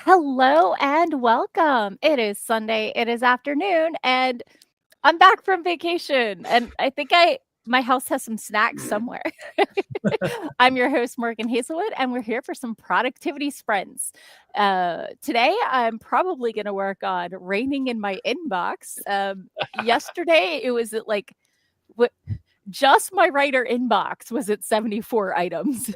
Hello and welcome. It is Sunday. It is afternoon, and I'm back from vacation. And I think my house has some snacks somewhere. I'm your host, Morgan Hazelwood, and we're here for some productivity sprints. Today, I'm probably going to work on reining in my inbox. Yesterday, it was at what, just my writer inbox was at 74 items.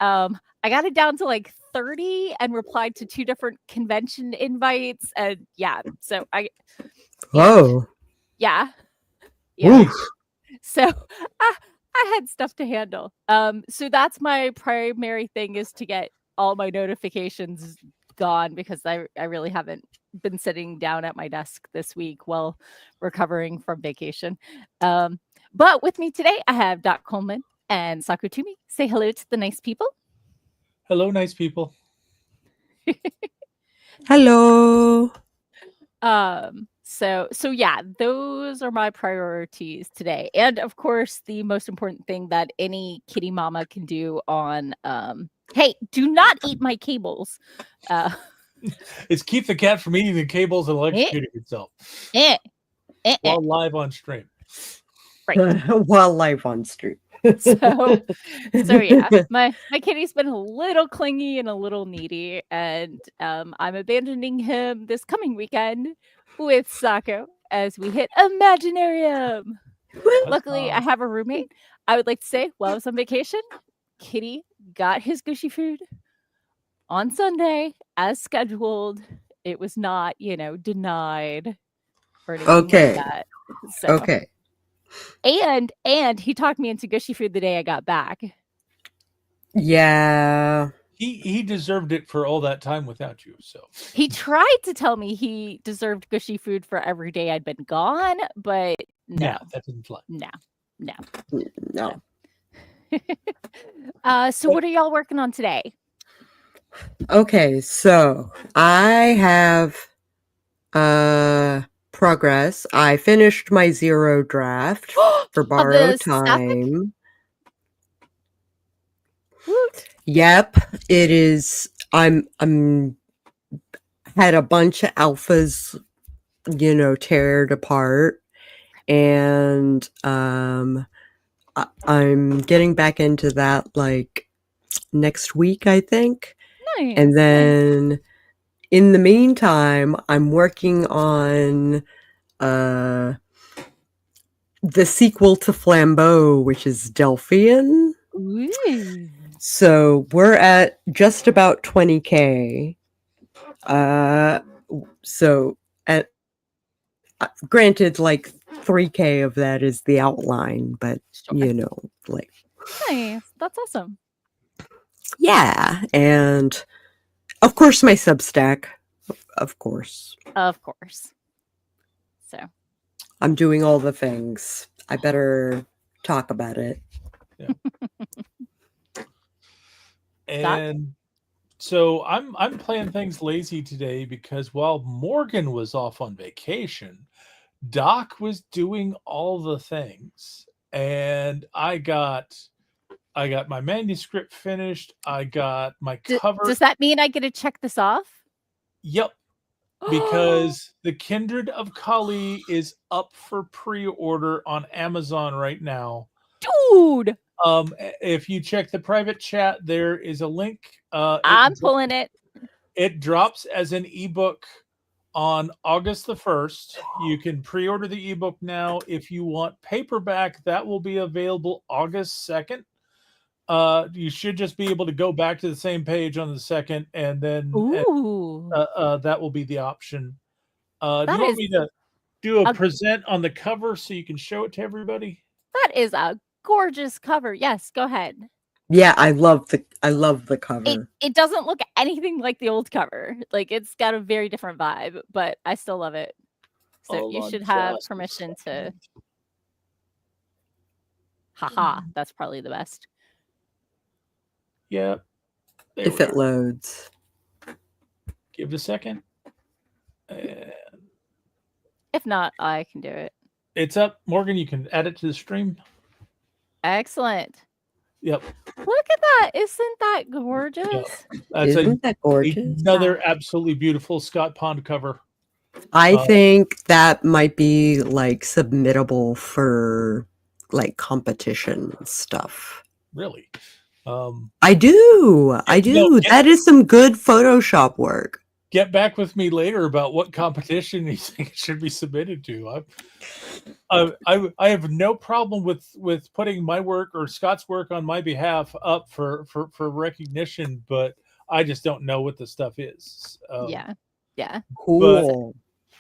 I got it down to like 30 and replied to 2 different convention invites. And yeah, so Oh, yeah, yeah. oof. So I had stuff to handle. So that's my primary thing is to get all my notifications gone because I really haven't been sitting down at my desk this week while recovering from vacation. But with me today, I have Doc Coleman and Sako Toomey. Say hello to the nice people. Hello, nice people. Hello. So yeah, those are my priorities today. And of course, the most important thing that any kitty mama can do on hey, do not eat my cables. Uh It's keep the cat from eating the cables and eh, electrocuting itself eh, while live on stream. right. While live on stream. So yeah, my kitty's been a little clingy and a little needy, and I'm abandoning him this coming weekend with Sako as we hit Imaginarium. Luckily, I have a roommate. I would like to say, while I was on vacation, Kitty got his gushy food on Sunday as scheduled. It was not, denied or anything Okay. like that. So, Okay. and he talked me into gushy food the day I got back. Yeah. He deserved it for all that time without you. So He tried to tell me he deserved gushy food for every day I'd been gone, but no, that didn't fly. no. No. So what are y'all working on today? Okay, so I have progress. I finished my zero draft for borrowed time. Woot. Yep, it is. I'm had a bunch of alphas, teared apart, and I'm getting back into that like next week, I think. Nice. And then in the meantime, I'm working on the sequel to Flambeau, which is Delphian. Ooh. So we're at just about 20K. So at granted, like 3K of that is the outline, but Sure. like Nice. That's awesome. yeah, and of course my Substack, of course. Of course. So I'm doing all the things. I better talk about it. Yeah. And so I'm playing things lazy today because while Morgan was off on vacation, Doc was doing all the things, and I got my manuscript finished. I got my cover. Does that mean I get to check this off? Yep. Because the Kindred of Kali is up for pre-order on Amazon right now. Dude. If you check the private chat, there is a link. I'm pulling it. It drops as an ebook on August the 1st. You can pre-order the ebook now. If you want paperback, that will be available August 2nd. You should just be able to go back to the same page on the 2nd, and then that will be the option. Do you want me to do a present on the cover so you can show it to everybody? That is a gorgeous cover. Yes, go ahead. Yeah, I love the cover. It doesn't look anything like the old cover. Like it's got a very different vibe, but I still love it. So you should have permission to. Haha, that's probably the best. Yeah. If it loads. Give it a second. And if not, I can do it. It's up. Morgan, you can add it to the stream. Excellent. Yep. Look at that. Isn't that gorgeous? That's Isn't that gorgeous? another absolutely beautiful Scott Pond cover. I think that might be like submittable for like competition stuff. Really. I do. No, That is some good Photoshop work. get back with me later about what competition you think it should be submitted to. I have no problem with putting my work or Scott's work on my behalf up for recognition, but I just don't know what the stuff is. Yeah. Cool.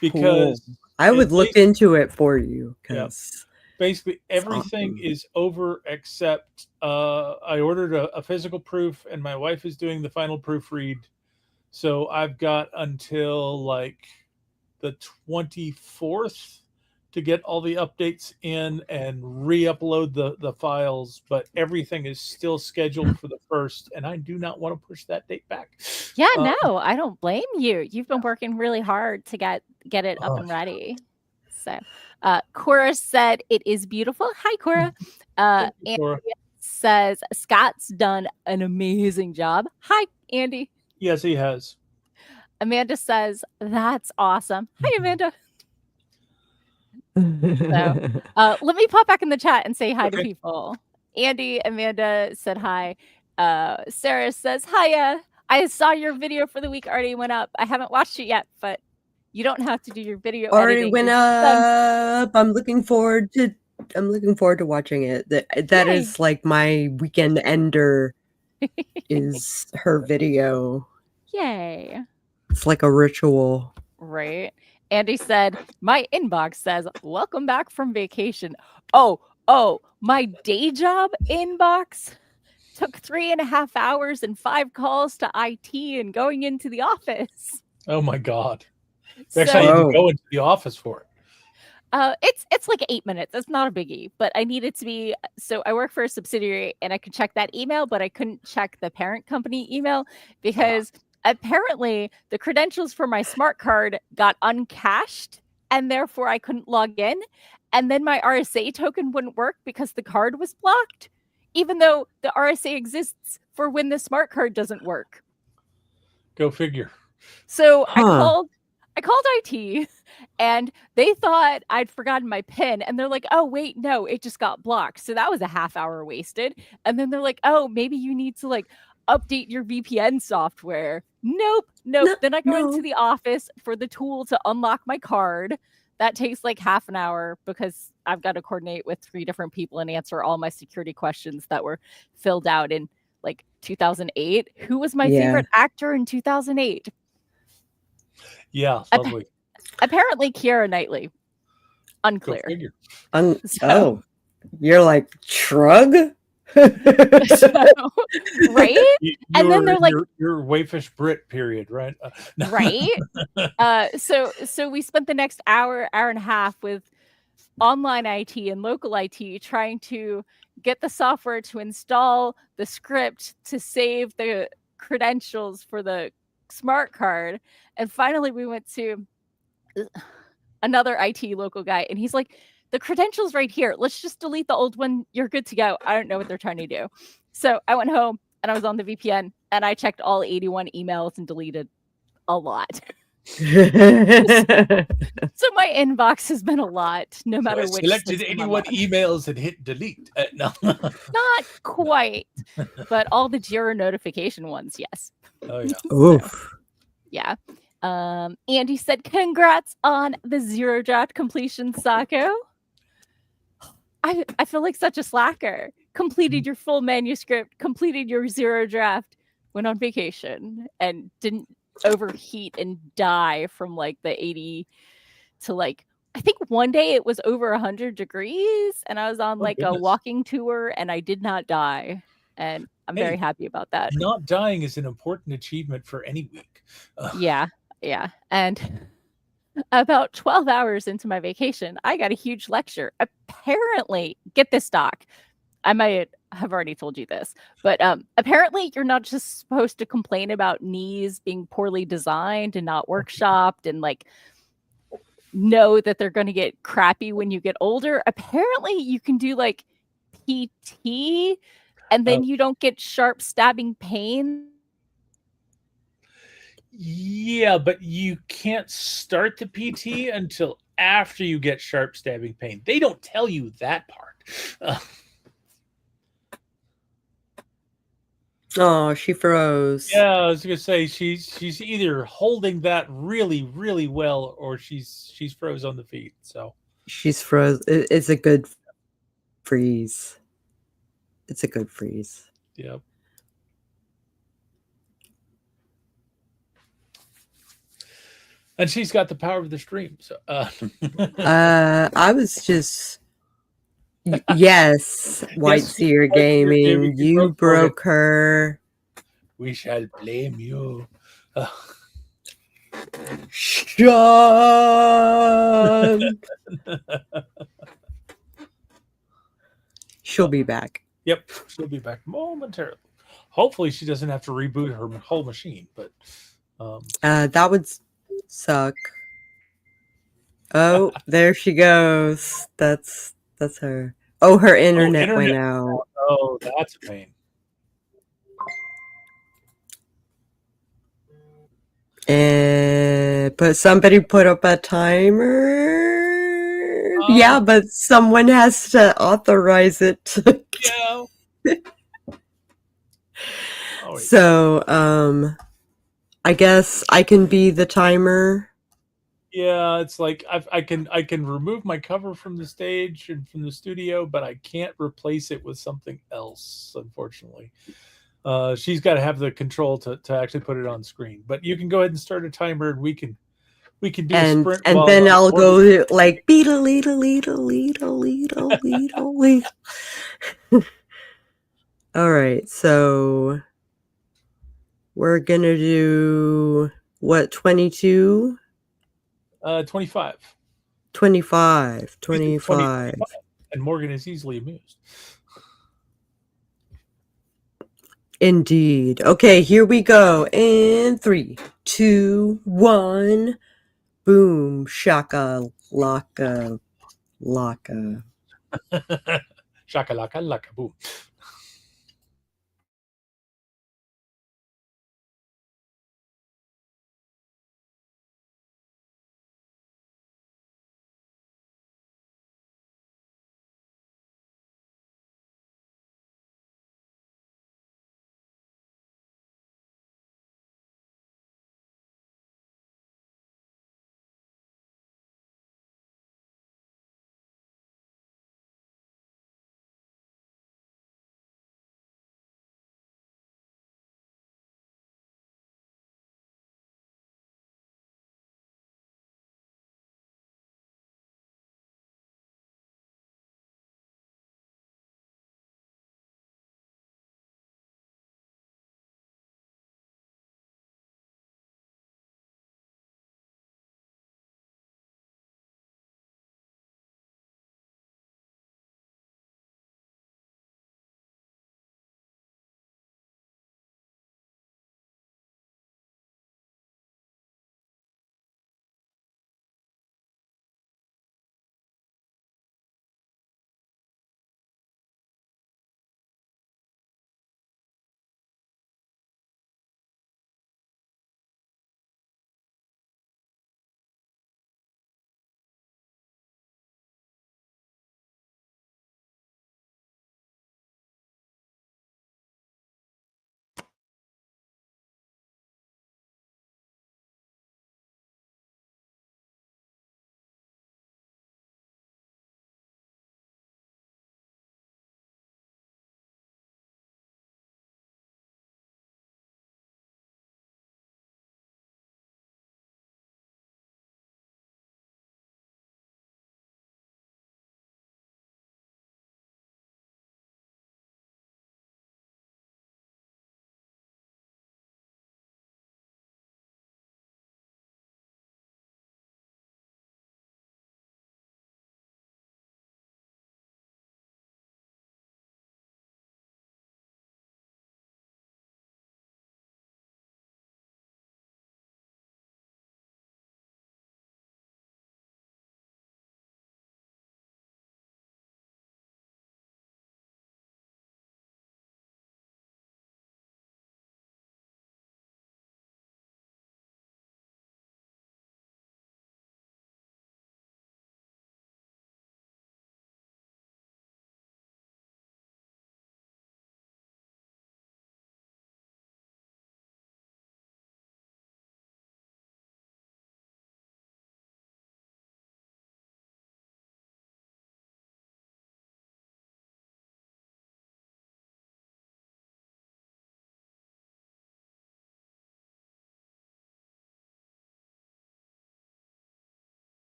Because Cool. I would look into it for you because basically everything awesome. is over except I ordered a physical proof, and my wife is doing the final proofread. So I've got until like the 24th to get all the updates in and re-upload the files, but everything is still scheduled for the 1st, and I do not want to push that date back. Yeah, no, I don't blame you. You've been working really hard to get it up and ready. So Cora said it is beautiful. Hi, Cora. You, Cora. Andy says Scott's done an amazing job. Hi, Andy. Yes, he has. Amanda says that's awesome. Hi, Amanda. So let me pop back in the chat and say hi to people. Andy, Amanda said hi. Sarah says hiya. I saw your video for the week already went up. I haven't watched it yet, but you don't have to do your video already editing. went up. I'm looking forward to watching it. That Yay. is like my weekend ender is her video. Yay. It's like a ritual. Right. Andy said, my inbox says, welcome back from vacation. Oh, my day job inbox took 3.5 hours and 5 calls to IT and going into the office. Oh my God. Actually, I need to go into the office for it. It's like 8 minutes. It's not a biggie, but I needed to be. So I work for a subsidiary and I could check that email, but I couldn't check the parent company email because apparently the credentials for my smart card got uncached and therefore I couldn't log in. And then my RSA token wouldn't work because the card was blocked, even though the RSA exists for when the smart card doesn't work. Go figure. So I called IT and they thought I'd forgotten my PIN. And they're like, oh, wait, no, it just got blocked. So that was a half hour wasted. And then they're like, oh, maybe you need to like update your VPN software. Nope. Then I go into the office for the tool to unlock my card. That takes like half an hour because I've got to coordinate with 3 different people and answer all my security questions that were filled out in like 2008. Who was my favorite actor in 2008? Yeah, lovely. Apparently Keira Knightley. Unclear. Oh, you're like shrug? So, right? And then they're like your waifish Brit period, right? Right. So we spent the next hour and a half with online IT and local IT trying to get the software to install the script to save the credentials for the smart card. And finally we went to another IT local guy and he's like, the credentials right here. Let's just delete the old one. You're good to go. I don't know what they're trying to do. So I went home and I was on the VPN and I checked all 81 emails and deleted a lot. So my inbox has been a lot, no matter which. Selected 81 emails and hit delete. No. Not quite, but all the Jira notification ones, yes. Oh yeah. Oof. So, yeah. Andy said, congrats on the 0 draft completion, Sako. I feel like such a slacker. Completed your full manuscript, completed your 0 draft, went on vacation, and didn't overheat and die from like the 80 to like, I think one day it was over 100 degrees and I was on a walking tour and I did not die. And I'm very happy about that. Not dying is an important achievement for any week. Yeah. And about 12 hours into my vacation, I got a huge lecture. Apparently, get this, Doc. I might have already told you this, but apparently you're not just supposed to complain about knees being poorly designed and not workshopped and like know that they're going to get crappy when you get older. Apparently you can do like PT and then you don't get sharp stabbing pain. Yeah, but you can't start the PT until after you get sharp stabbing pain. They don't tell you that part. Oh, she froze. Yeah, I was gonna say she's either holding that really really well or she's froze on the feet. So She's froze. It's a good freeze. It's a good freeze. yeah. And she's got the power of the stream. So I was just yes, White Yes, Seer White Seer Gaming. Gaming, You broke her. we shall blame you. Sean. She'll be back. Yep, she'll be back momentarily. Hopefully, she doesn't have to reboot her whole machine, but That would suck. Oh, there she goes. That's her. Oh, her internet went out. Oh, that's a pain. But somebody put up a timer. Yeah, but someone has to authorize it. Yeah. Oh, so, I guess I can be the timer. yeah, it's like I can remove my cover from the stage and from the studio, but I can't replace it with something else, unfortunately. She's got to have the control to actually put it on screen. But you can go ahead and start a timer, and we can do a sprint. And while, then I'll go like beetle leedle leedle leedle leedle leedle leedle. All right, so we're gonna do what, 22? 25. 25. 25. And Morgan is easily amused. Indeed. Okay, here we go. In 3, 2, 1. Boom. Shaka laka laka. Shakalaka laka boom.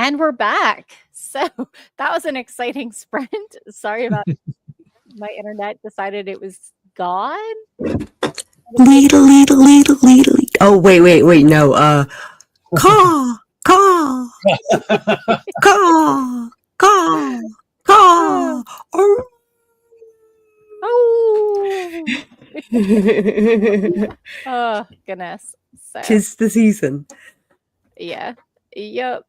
And we're back. So that was an exciting sprint. Sorry about my internet decided it was gone. Oh, wait. No. Caw, caw, caw, caw, caw. Oh. Oh, goodness. So, 'tis the season. yeah. Yep.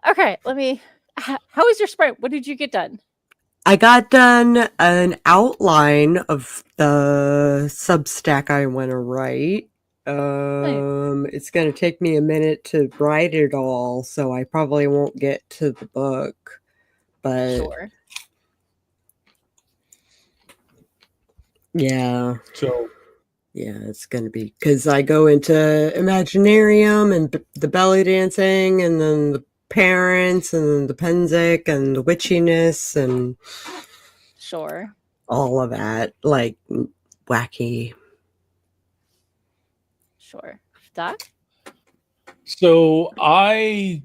Okay, how was your sprint? What did you get done? I got done an outline of the Substack I want to write. It's going to take me a minute to write it all, so I probably won't get to the book. But Sure. yeah. So yeah, it's going to be because I go into Imaginarium and the belly dancing, and then the parents, and then the Penzic, and the witchiness, and Sure. all of that, like wacky. Sure. Doc? So I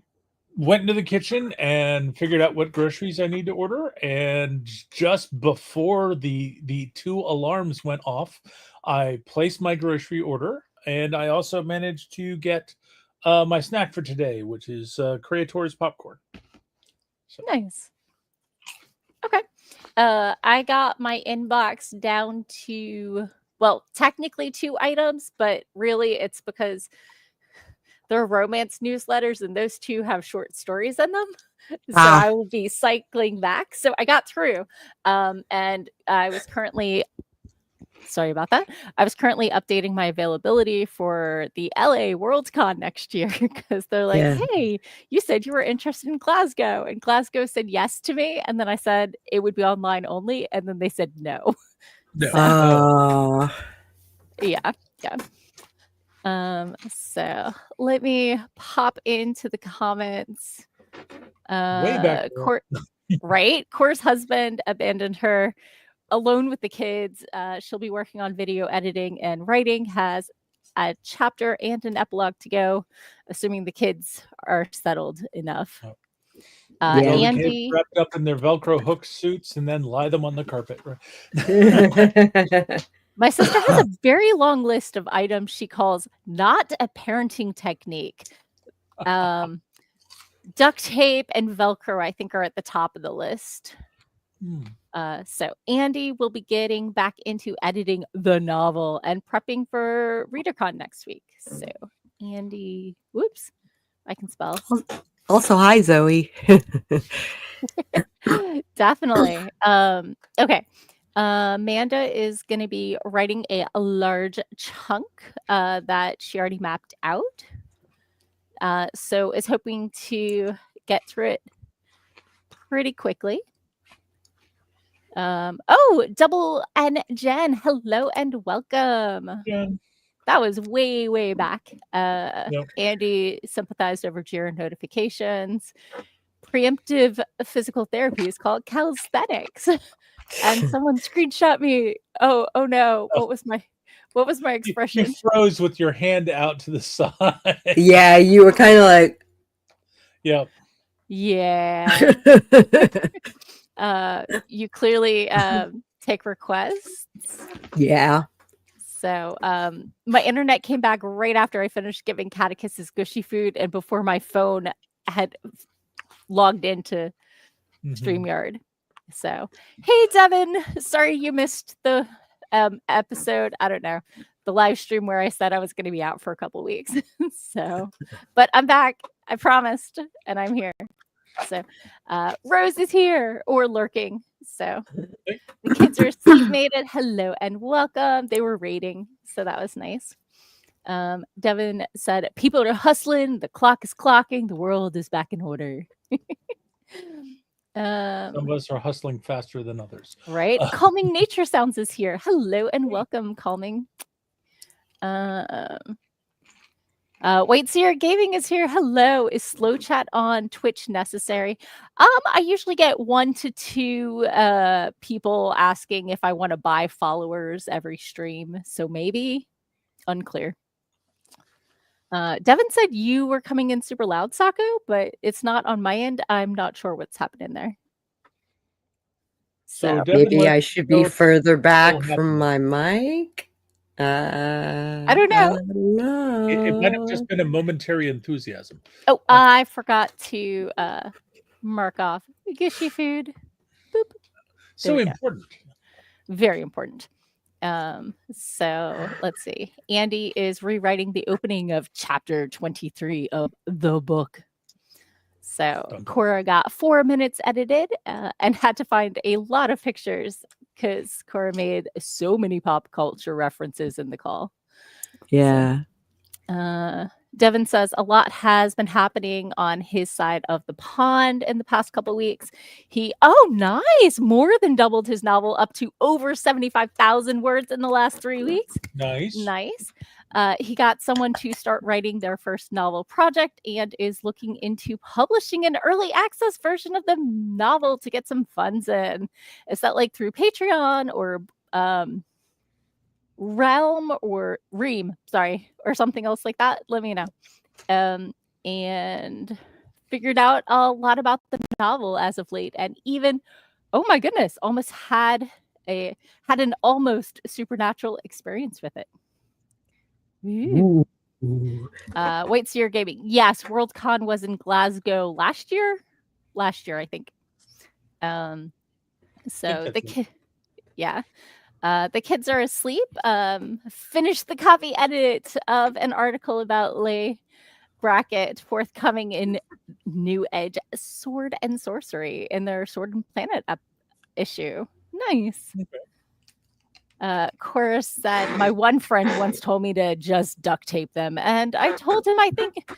went into the kitchen and figured out what groceries I need to order. And just before the two alarms went off, I placed my grocery order. And I also managed to get my snack for today, which is Creator's popcorn. So. Nice. Okay. I got my inbox down to, well, technically 2 items, but really it's because they're romance newsletters and those 2 have short stories in them. So I will be cycling back. So I got through. And I was currently, sorry about that. I was currently updating my availability for the LA Worldcon next year because they're like, Yeah. hey, you said you were interested in Glasgow. And Glasgow said yes to me. And then I said it would be online only. And then they said no. No. Yeah. So let me pop into the comments. Way back. Right? Cora's husband abandoned her alone with the kids. She'll be working on video editing and writing, has a chapter and an epilogue to go, assuming the kids are settled enough. Andy wrapped up in their Velcro hook suits and then lie them on the carpet. My sister has a very long list of items she calls not a parenting technique. Duct tape and Velcro, I think, are at the top of the list. So Andy will be getting back into editing the novel and prepping for ReaderCon next week. So Andy, whoops, I can spell. Also, hi, Zoe. Definitely. Okay. Amanda is going to be writing a large chunk that she already mapped out. So is hoping to get through it pretty quickly. Double and Jen, hello and welcome. Jen. That was way back. Andy sympathized over Jira notifications. Preemptive physical therapy is called calisthenics. And someone screenshot me. Oh no. What was my expression? You froze with your hand out to the side. Yeah, you were kind of like. Yep. Yeah. You clearly take requests. Yeah. So my internet came back right after I finished giving Catechus gushy food and before my phone had logged into StreamYard. So, hey, Devin, sorry you missed the episode. I don't know, the live stream where I said I was going to be out for a couple weeks. So, but I'm back. I promised, and I'm here. So, Rose is here or lurking. So, the kids are asleep, made it. Hello and welcome. They were raiding, so that was nice. Devin said, people are hustling. The clock is clocking. The world is back in order. Some of us are hustling faster than others. Right? Calming Nature Sounds is here. Hello and welcome, Calming. White Seer Gaming is here. Hello. Is slow chat on Twitch necessary? I usually get 1 to 2 people asking if I want to buy followers every stream. So maybe. Unclear. Devin said you were coming in super loud, Sako, but it's not on my end. I'm not sure what's happening there. So So Devin Maybe let I me should know be if further it's still back from happening. my mic. I don't know. I don't It might have know. just been a momentary enthusiasm. Oh, I forgot to mark off gushy food. Boop. There So we go. important. Very important. So let's see. Andy is rewriting the opening of chapter 23 of the book. So Dun, dun. Cora got 4 minutes edited and had to find a lot of pictures because Cora made so many pop culture references in the call. Yeah. Devin says a lot has been happening on his side of the pond in the past couple weeks. Nice, more than doubled his novel up to over 75,000 words in the last 3 weeks. Nice. He got someone to start writing their first novel project and is looking into publishing an early access version of the novel to get some funds in. Is that like through Patreon or Realm or Ream, or something else like that? Let me know. And figured out a lot about the novel as of late, and even, oh my goodness, almost had an almost supernatural experience with it. Ooh. Wait, so you're gaming? Yes, Worldcon was in Glasgow last year, I think. So the kids are asleep. Finished the copy edit of an article about Lay Brackett forthcoming in New Edge Sword and Sorcery in their Sword and Planet issue. Nice. Chorus said, my one friend once told me to just duct tape them, and I told him I think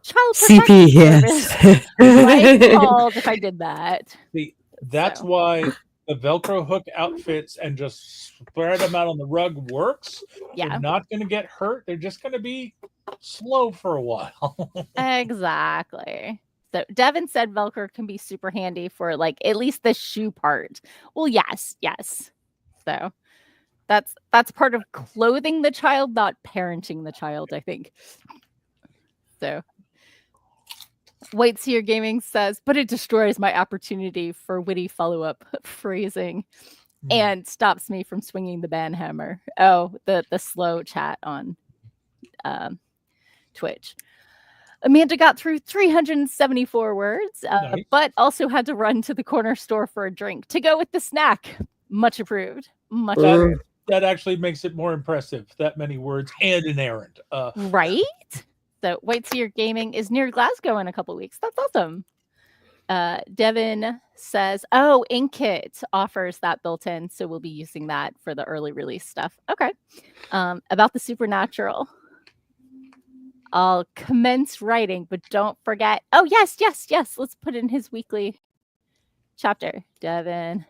Child Protection Service might be called if I did that. See, that's why the Velcro hook outfits and just spread them out on the rug works. Yeah. They're not going to get hurt. They're just going to be slow for a while. Exactly. So Devin said Velcro can be super handy for like at least the shoe part. Well, yes. So that's part of clothing the child, not parenting the child, I think. So White Seer Gaming says, but it destroys my opportunity for witty follow-up phrasing and stops me from swinging the banhammer. Oh, the slow chat on Twitch. Amanda got through 374 words, nice. But also had to run to the corner store for a drink to go with the snack. Much approved. Much approved. That actually makes it more impressive, that many words and an errand. Right? So White Seer Gaming is near Glasgow in a couple weeks. That's awesome. Devin says, Inkit offers that built in, so we'll be using that for the early release stuff. Okay. About the supernatural. I'll commence writing, but don't forget. Oh, yes. Let's put in his weekly chapter. Devin,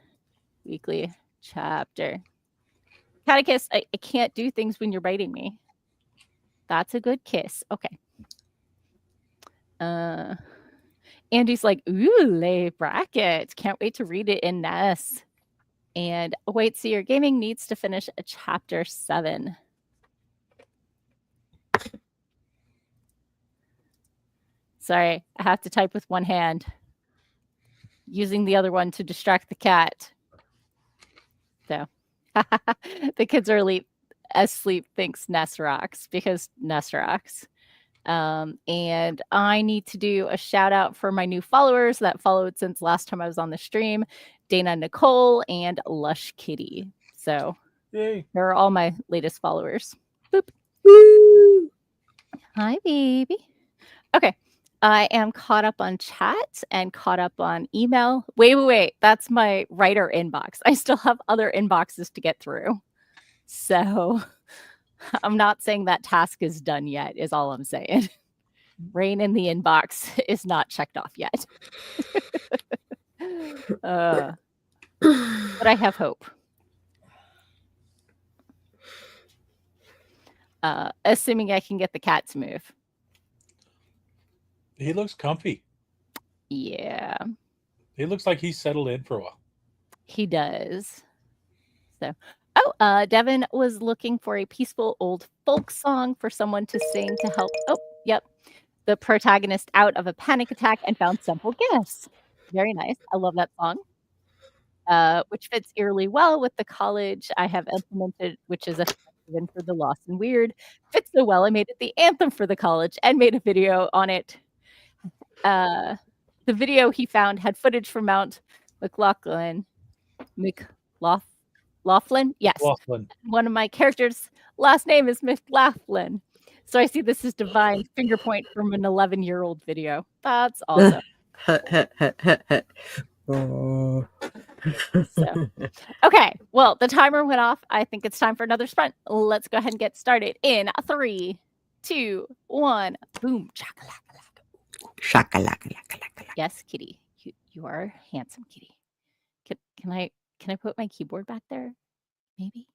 weekly chapter. Catechist, I can't do things when you're biting me. That's a good kiss. Okay. Andy's like, ooh, Lay Brackett. Can't wait to read it in Ness. And White Seer Gaming needs to finish a chapter 7. Sorry, I have to type with one hand, using the other one to distract the cat. So the kids are asleep thinks Ness rocks because Ness rocks. And I need to do a shout out for my new followers that followed since last time I was on the stream, Dana Nicole and Lush Kitty. So yay. They're all my latest followers. Boop. Woo. Hi, baby. Okay. I am caught up on chat and caught up on email. Wait. That's my writer inbox. I still have other inboxes to get through. So I'm not saying that task is done yet, is all I'm saying. Rain in the inbox is not checked off yet. But I have hope. Assuming I can get the cat to move. He looks comfy. Yeah. He looks like he's settled in for a while. He does. So, Devin was looking for a peaceful old folk song for someone to sing to help. Oh, yep. The protagonist out of a panic attack and found simple gifts. Very nice. I love that song. Which fits eerily well with the college I have implemented, which is a even for the lost and weird. Fits so well, I made it the anthem for the college and made a video on it. The video he found had footage from Mount McLaughlin. Laughlin? Yes. Laughlin. One of my characters' last name is McLaughlin. So I see this as divine finger point from an 11-year-old video. That's awesome. Oh. So, okay, well, the timer went off. I think it's time for another sprint. Let's go ahead and get started in 3, 2, 1. Boom. Shakalaka. Yes, kitty. You are handsome, kitty. Can I put my keyboard back there? Maybe.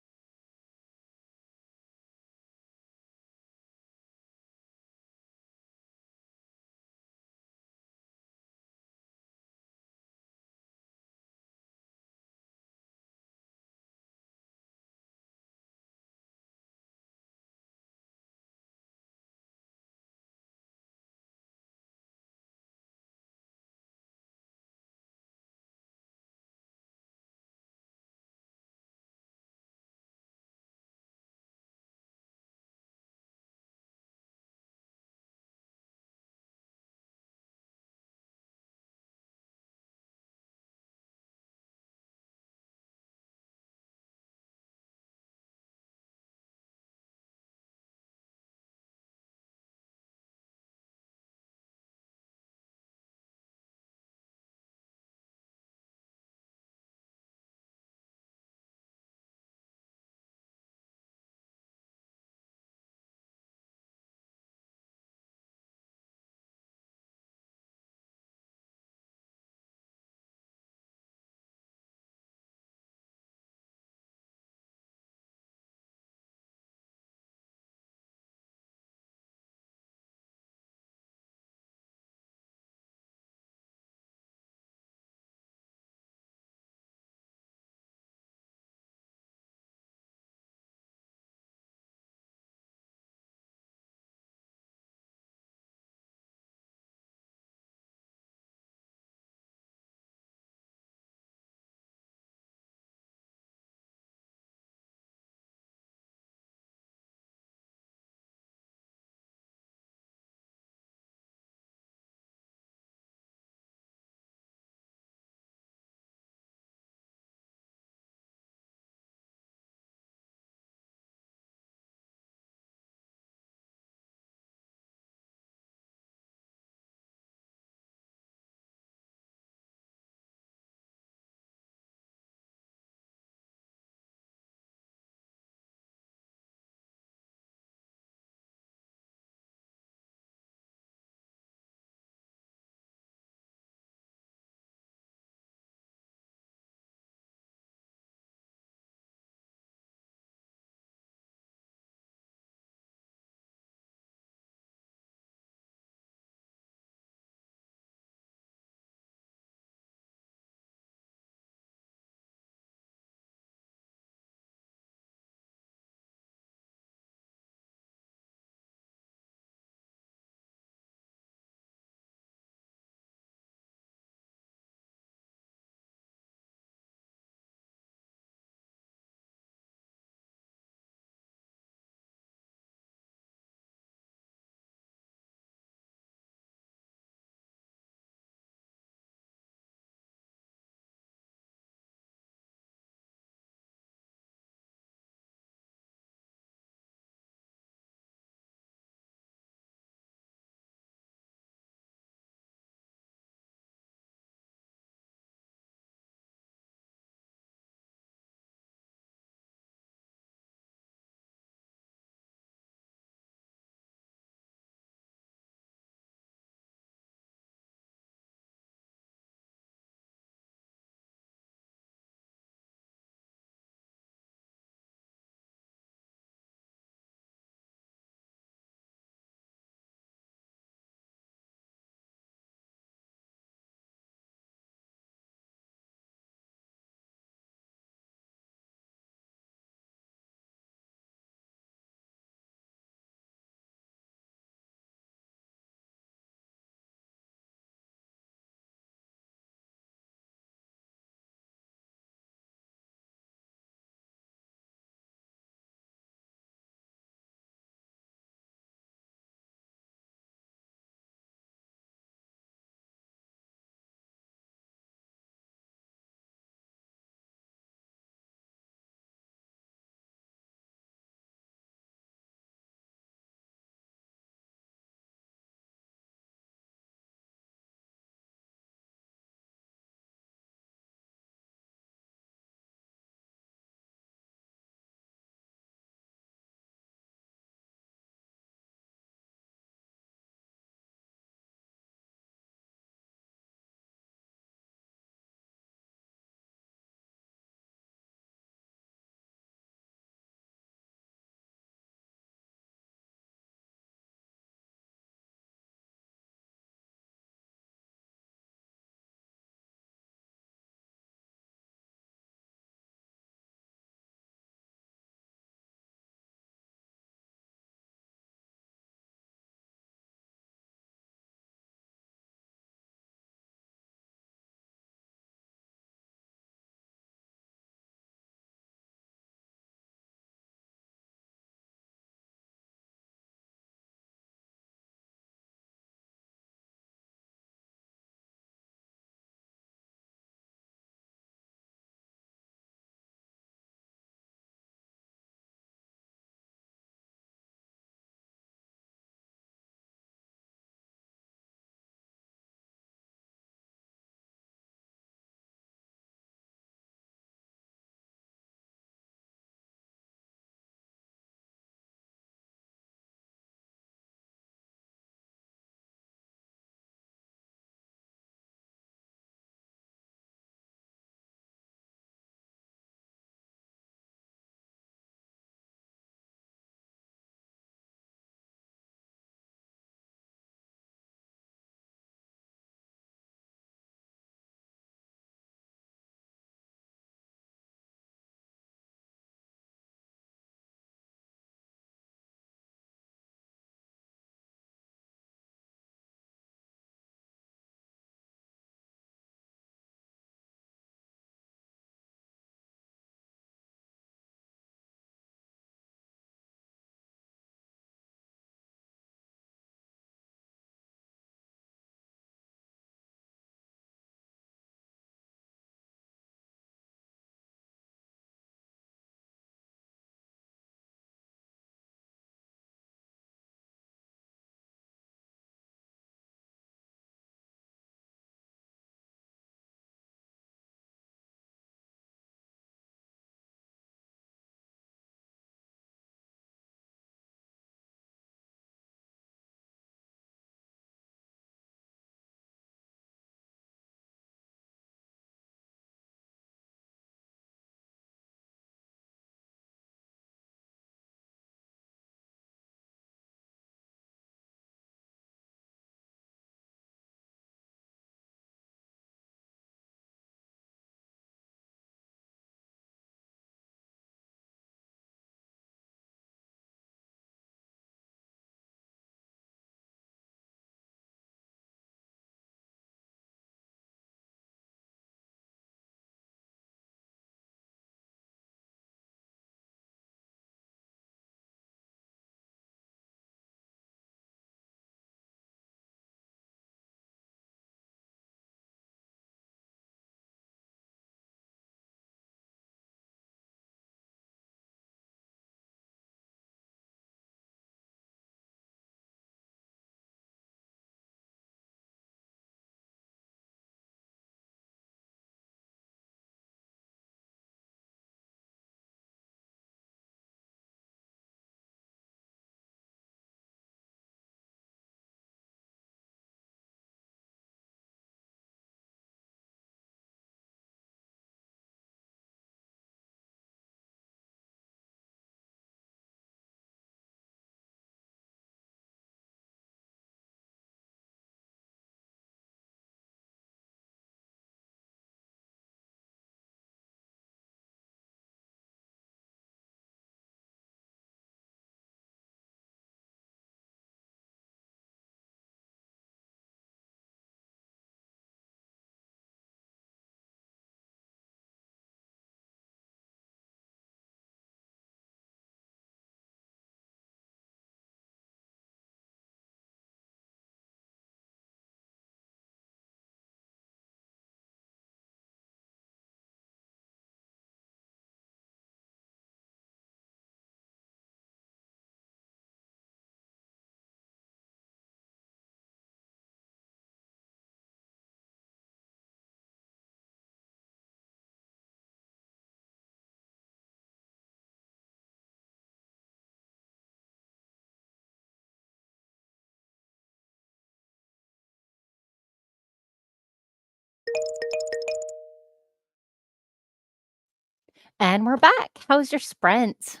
And we're back. How's your sprint?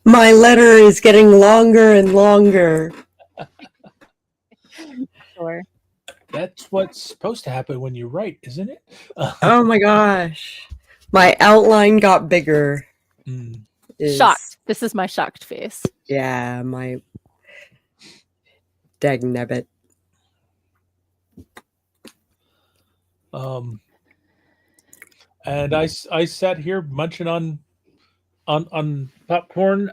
My letter is getting longer and longer. Sure. That's what's supposed to happen when you write, isn't it? Oh my gosh. My outline got bigger. Shocked. This is my shocked face. Yeah, my dag nabbit. And I sat here munching on popcorn,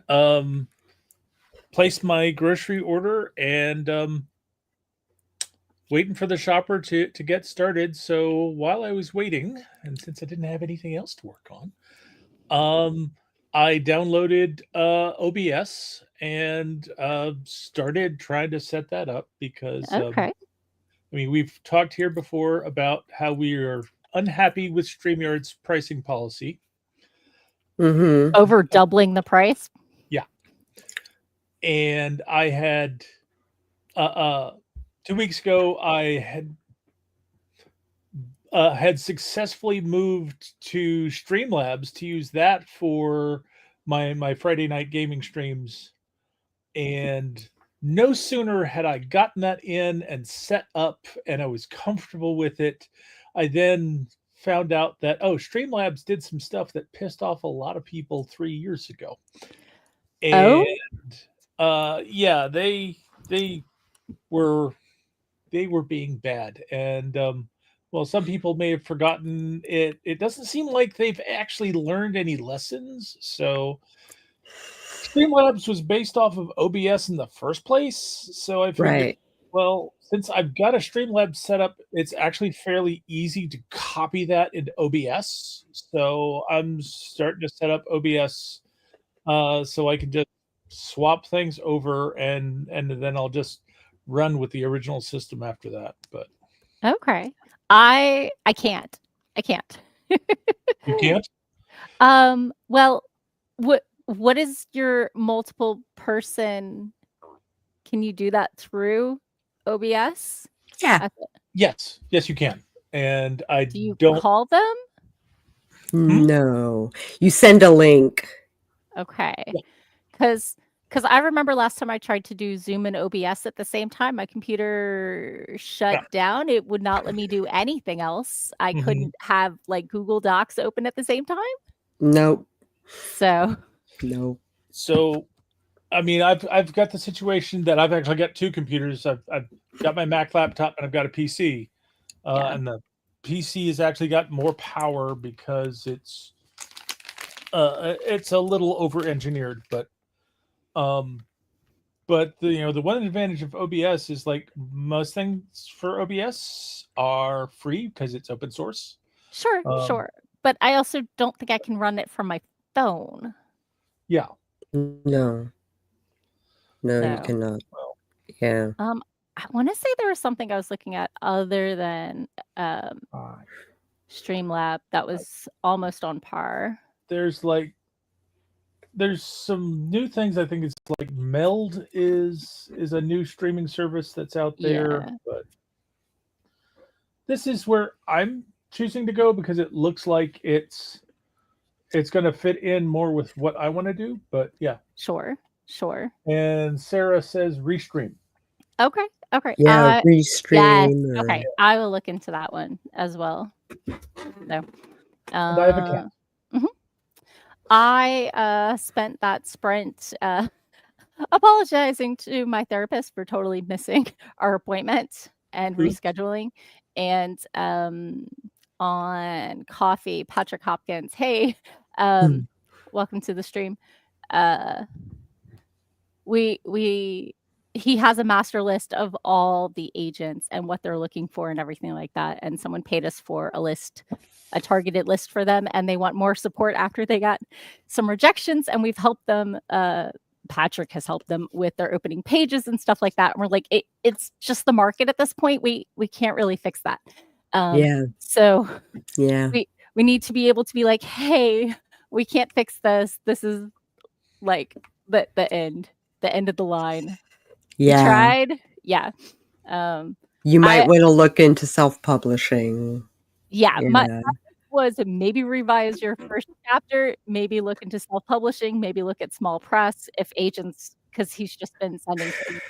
placed my grocery order, and waiting for the shopper to get started. So while I was waiting, and since I didn't have anything else to work on, I downloaded OBS and started trying to set that up because Okay. I mean, we've talked here before about how we are unhappy with StreamYard's pricing policy. Mm-hmm. Over doubling the price. Yeah. And I had 2 weeks ago, I had successfully moved to Streamlabs to use that for my Friday night gaming streams. And no sooner had I gotten that in and set up and I was comfortable with it, I then found out that Streamlabs did some stuff that pissed off a lot of people 3 years ago. And yeah, they were being bad. And well, some people may have forgotten it. It doesn't seem like they've actually learned any lessons. So Streamlabs was based off of OBS in the first place. So I figured, Right. well, since I've got a Streamlabs set up, it's actually fairly easy to copy that into OBS. So I'm starting to set up OBS so I can just swap things over and then I'll just run with the original system after that. But okay. I can't. you can't? Well, what is your multiple person? Can you do that through OBS? Yeah. Yes, you can. And I Do you don't call them? No. You send a link. Okay. Because I remember last time I tried to do Zoom and OBS at the same time, my computer shut down. It would not let me do anything else. I couldn't have like Google Docs open at the same time. Nope. So Nope. So I mean, I've got the situation that I've actually got two computers. I've got my Mac laptop and I've got a PC, and the PC has actually got more power because it's a little over engineered, but the one advantage of OBS is like most things for OBS are free because it's open source. Sure. But I also don't think I can run it from my phone. Yeah. No, you cannot. Well, yeah. I want to say there was something I was looking at other than Streamlab that was almost on par. There's some new things. I think it's like Meld is a new streaming service that's out there, but this is where I'm choosing to go because it looks like it's going to fit in more with what I want to do. But yeah, sure. And Sarah says restream. Okay. Yeah, restream. Yes. Okay, I will look into that one as well. No. And I have a cat. I spent that sprint apologizing to my therapist for totally missing our appointment and rescheduling. And on coffee, Patrick Hopkins, hey, welcome to the stream. He has a master list of all the agents and what they're looking for and everything like that. And someone paid us for a targeted list for them, and they want more support after they got some rejections. And we've helped them. Patrick has helped them with their opening pages and stuff like that. And we're like, it's just the market at this point. We can't really fix that. So we need to be able to be like, hey, we can't fix this. This is like the end of the line. Yeah. You tried. Yeah. You might want to look into self-publishing. Yeah, my Yeah. was maybe revise your first chapter, maybe look into self-publishing, maybe look at small press if agents, because he's just been sending to agents,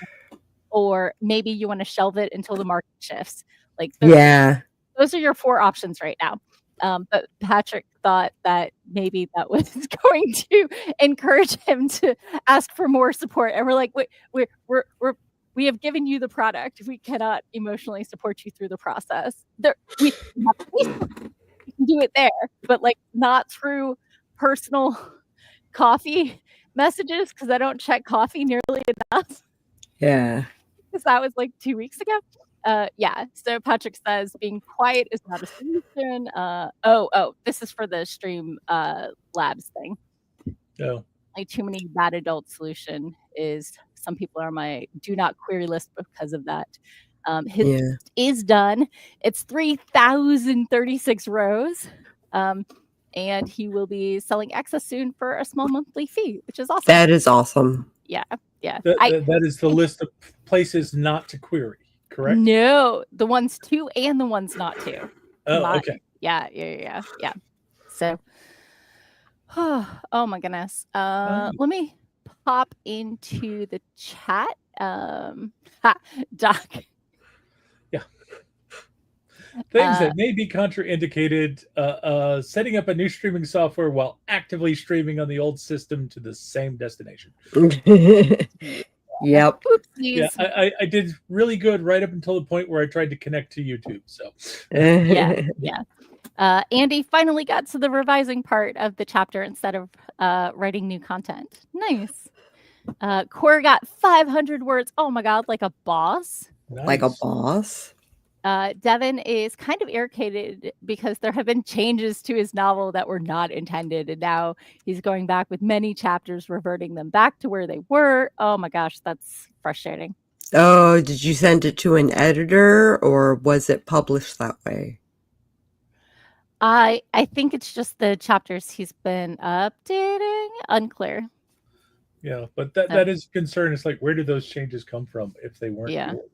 or maybe you want to shelve it until the market shifts. Like Yeah. those are your 4 options right now. But Patrick thought that maybe that was going to encourage him to ask for more support, and we're like, "Wait, we have given you the product. We cannot emotionally support you through the process. We have Facebook, we can do it there, but, like, not through personal coffee messages because I don't check coffee nearly enough." Yeah. Because that was like 2 weeks ago. Yeah, so Patrick says being quiet is not a solution. This is for the Stream Labs thing. Oh, Like too many bad adult solution is some people are my do not query list because of that. His Yeah. is done. It's 3,036 rows. And he will be selling access soon for a small monthly fee, which is awesome. That is awesome. Yeah. that is the list of places not to query, correct? No, the ones to and the ones not to. Oh, okay. Yeah. So, oh my goodness. Let me pop into the chat. Doc. Yeah. Things that may be contraindicated, setting up a new streaming software while actively streaming on the old system to the same destination. Yep. Oopsies. Yeah, I did really good right up until the point where I tried to connect to YouTube. So Yeah. Andy finally got to the revising part of the chapter instead of writing new content. Nice. Core got 500 words. Oh my god, like a boss. nice. Like a boss. Devin is kind of irritated because there have been changes to his novel that were not intended, and now he's going back with many chapters, reverting them back to where they were. Oh my gosh, that's frustrating. Oh, did you send it to an editor or was it published that way? I think it's just the chapters he's been updating. Unclear. Yeah, but that is a concern. It's like, where did those changes come from if they weren't Yeah. yours?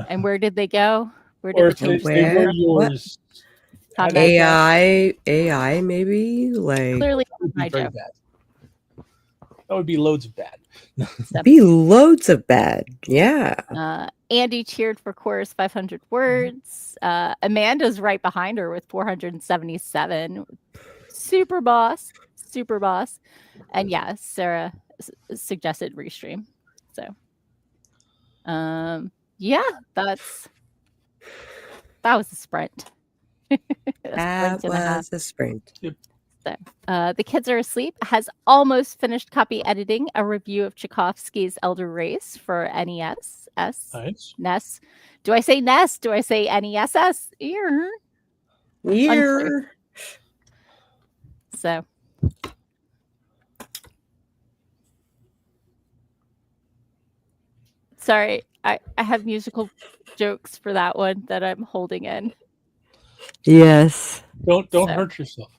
And where did they go? Where did Or the if they changes Where? were come yours, How how did did I AI maybe? Like Clearly, that would my be very joke. bad. That would be loads of bad. be loads of bad. Yeah. Andy cheered for Core's 500 words. Amanda's right behind her with 477. Super boss. And yeah, Sarah suggested restream. So, yeah, that was a sprint. That was a sprint. So, The Kids Are Asleep has almost finished copy editing a review of Tchaikovsky's Elder Race for NES. Nice. NES. Do I say NES? Do I say NESS? Ear. Year. So. Sorry, I have musical jokes for that one that I'm holding in. Yes. Don't hurt yourself.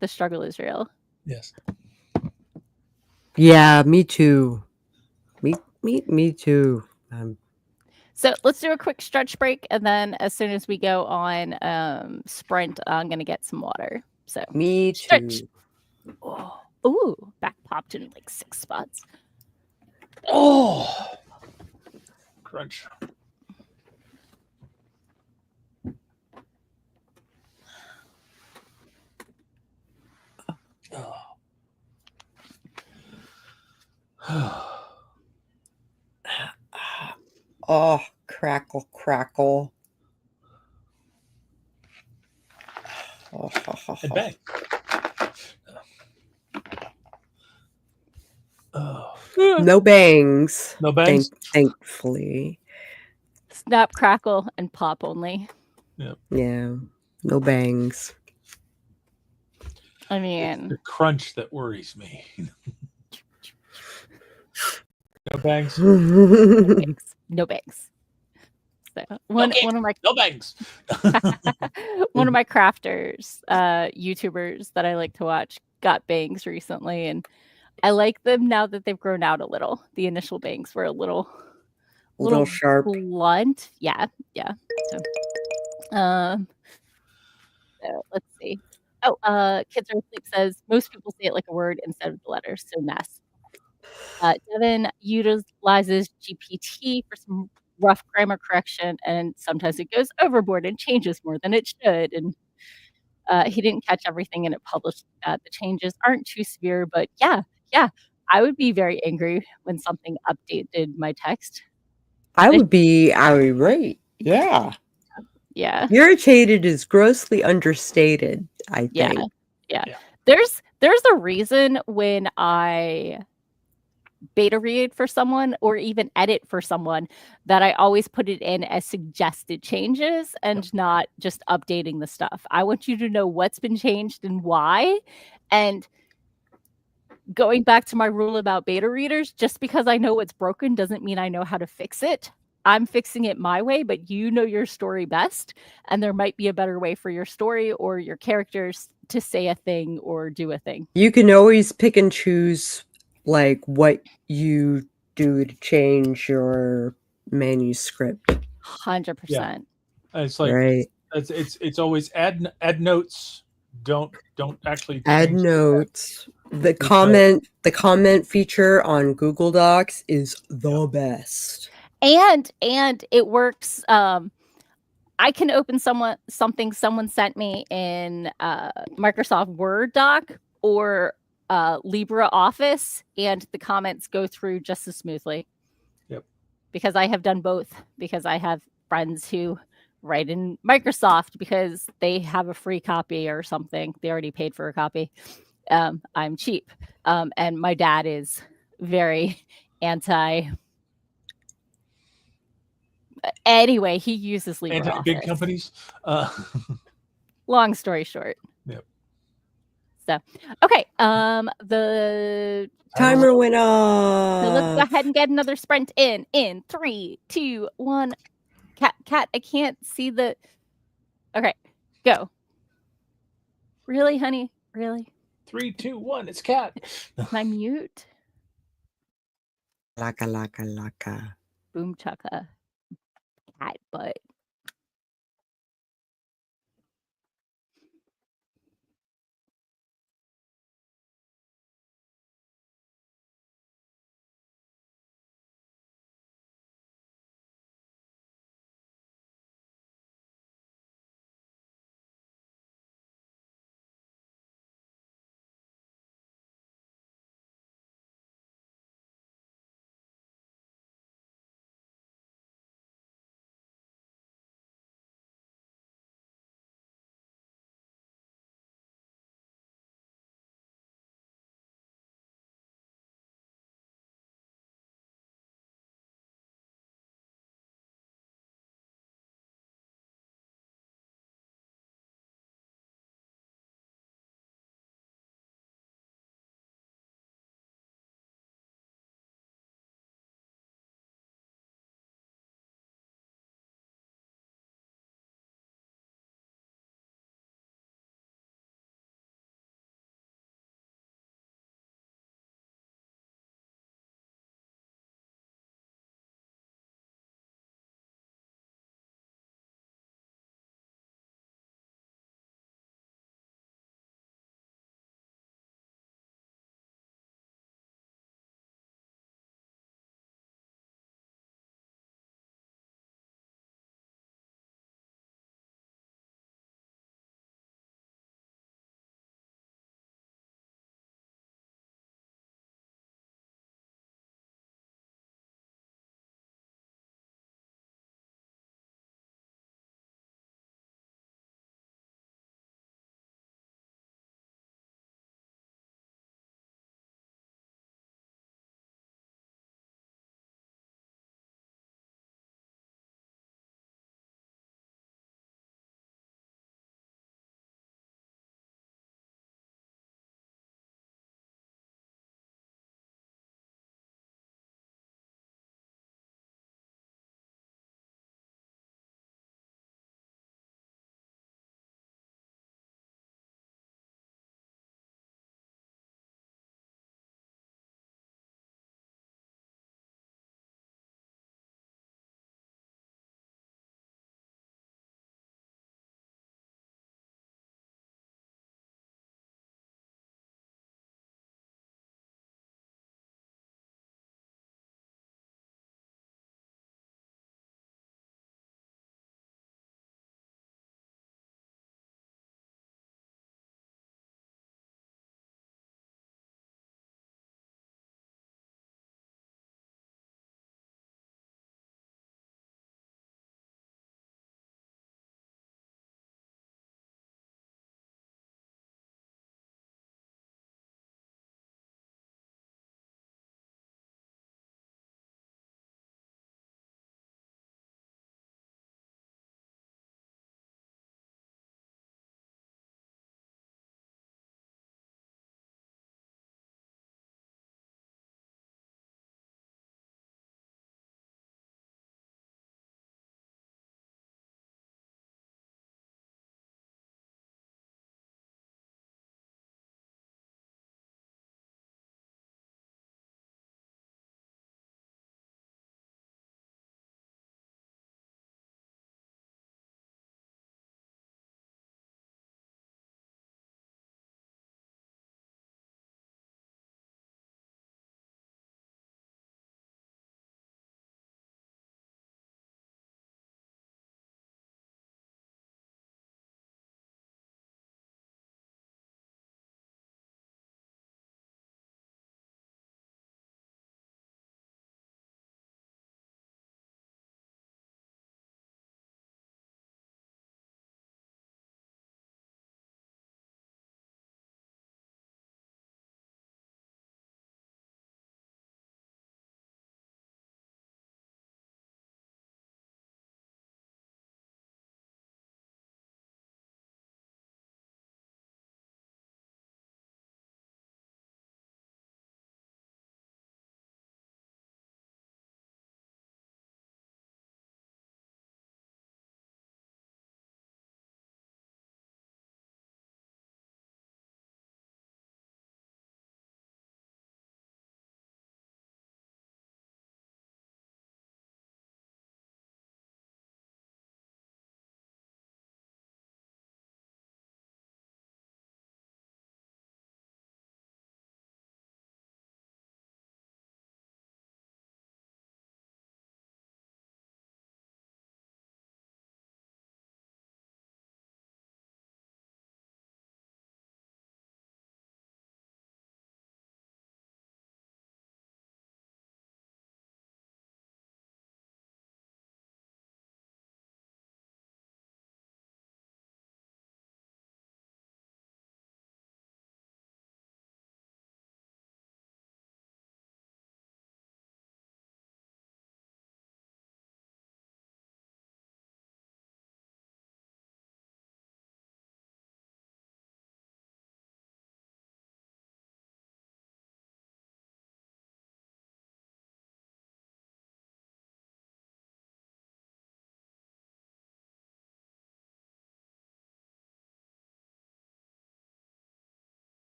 The struggle is real. Yes. Yeah, me too. Me too. So let's do a quick stretch break, and then as soon as we go on sprint, I'm gonna get some water. So me stretch. too. Oh, ooh, back popped in like 6 spots. Oh, crunch. Oh, crackle. And bang. No bangs. No bangs? Thankfully. Snap, crackle, and pop only. Yep. Yeah. No bangs. I mean, it's the crunch that worries me. No bangs. No bangs. So one of my no bangs. one of my crafters, YouTubers that I like to watch got bangs recently, and I like them now that they've grown out a little. The initial bangs were a little sharp, blunt. Yeah. So, Um, so let's see. Oh, Kids Are Asleep says most people say it like a word instead of the letters, so mess. Devin utilizes GPT for some rough grammar correction, and sometimes it goes overboard and changes more than it should. And he didn't catch everything and it published that. The changes aren't too severe, but yeah, I would be very angry when something updated my text. I This- would be irate. Yeah. Yeah, Irritated is grossly understated, I yeah, think. yeah. Yeah. There's a reason when I beta read for someone or even edit for someone that I always put it in as suggested changes and not just updating the stuff. I want you to know what's been changed and why. And going back to my rule about beta readers, just because I know what's broken doesn't mean I know how to fix it. I'm fixing it my way, but you know your story best. And there might be a better way for your story or your characters to say a thing or do a thing. You can always pick and choose like what you do to change your manuscript, 100%. It's like right? it's always add notes. Don't actually Add change the text. notes. The Because comment feature on Google Docs is the best. And it works. I can open something someone sent me in Microsoft Word doc or LibreOffice, and the comments go through just as smoothly. Yep. Because I have done both. Because I have friends who write in Microsoft because they have a free copy or something. They already paid for a copy. I'm cheap, and my dad is very anti. Anyway, he uses anti-big LibreOffice. companies. Long story short. Yep. So, okay, the Timer went so let's go off. ahead and get another sprint in 3, 2, 1. Cat, I can't see the. Okay, go. Really, honey? Really? 3, 2, 1. It's cat. Can I mute? Laka laka laka. Boom chaka. Cat butt.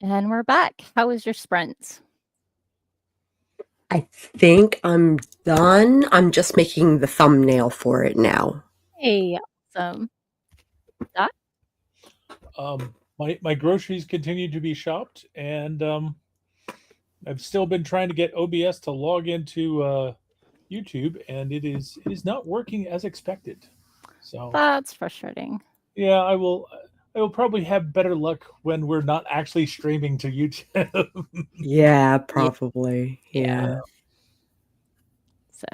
And we're back. How was your sprint? I think I'm done. I'm just making the thumbnail for it now. Hey, awesome. Doc? My groceries continue to be shopped, and I've still been trying to get OBS to log into YouTube, and it is not working as expected. So That's frustrating. yeah, I will probably have better luck when we're not actually streaming to YouTube. Yeah, probably. Yeah. So,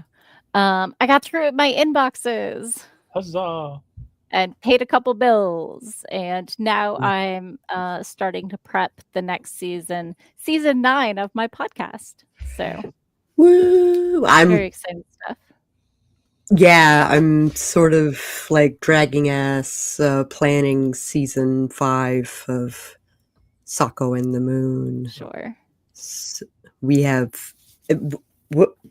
I got through my inboxes Huzzah! and paid a couple bills, and now I'm starting to prep the next season 9 of my podcast. So, Woo! very exciting stuff. I'm sort of like dragging ass planning season 5 of Sako and the Moon. Sure. We have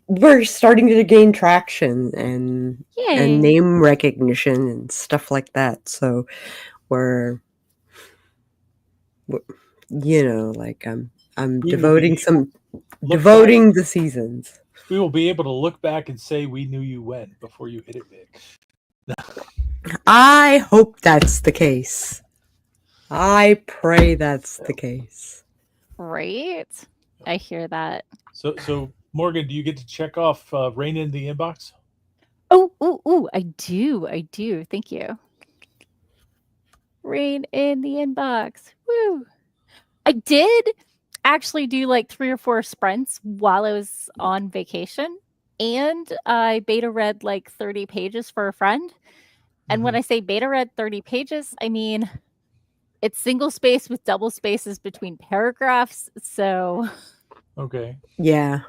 we're starting to gain traction and Yay. name recognition and stuff like that. So we're you know, like I'm devoting the seasons. We will be able to look back and say we knew you when before you hit it big. I hope that's the case. I pray that's the case. Right? I hear that. So Morgan, do you get to check off Rain in the Inbox? Oh, I do. Thank you. Rain in the inbox. Woo. I did actually do like 3 or 4 sprints while I was on vacation, and I beta read like 30 pages for a friend. And when I say beta read 30 pages, I mean it's single space with double spaces between paragraphs. So okay. Yeah.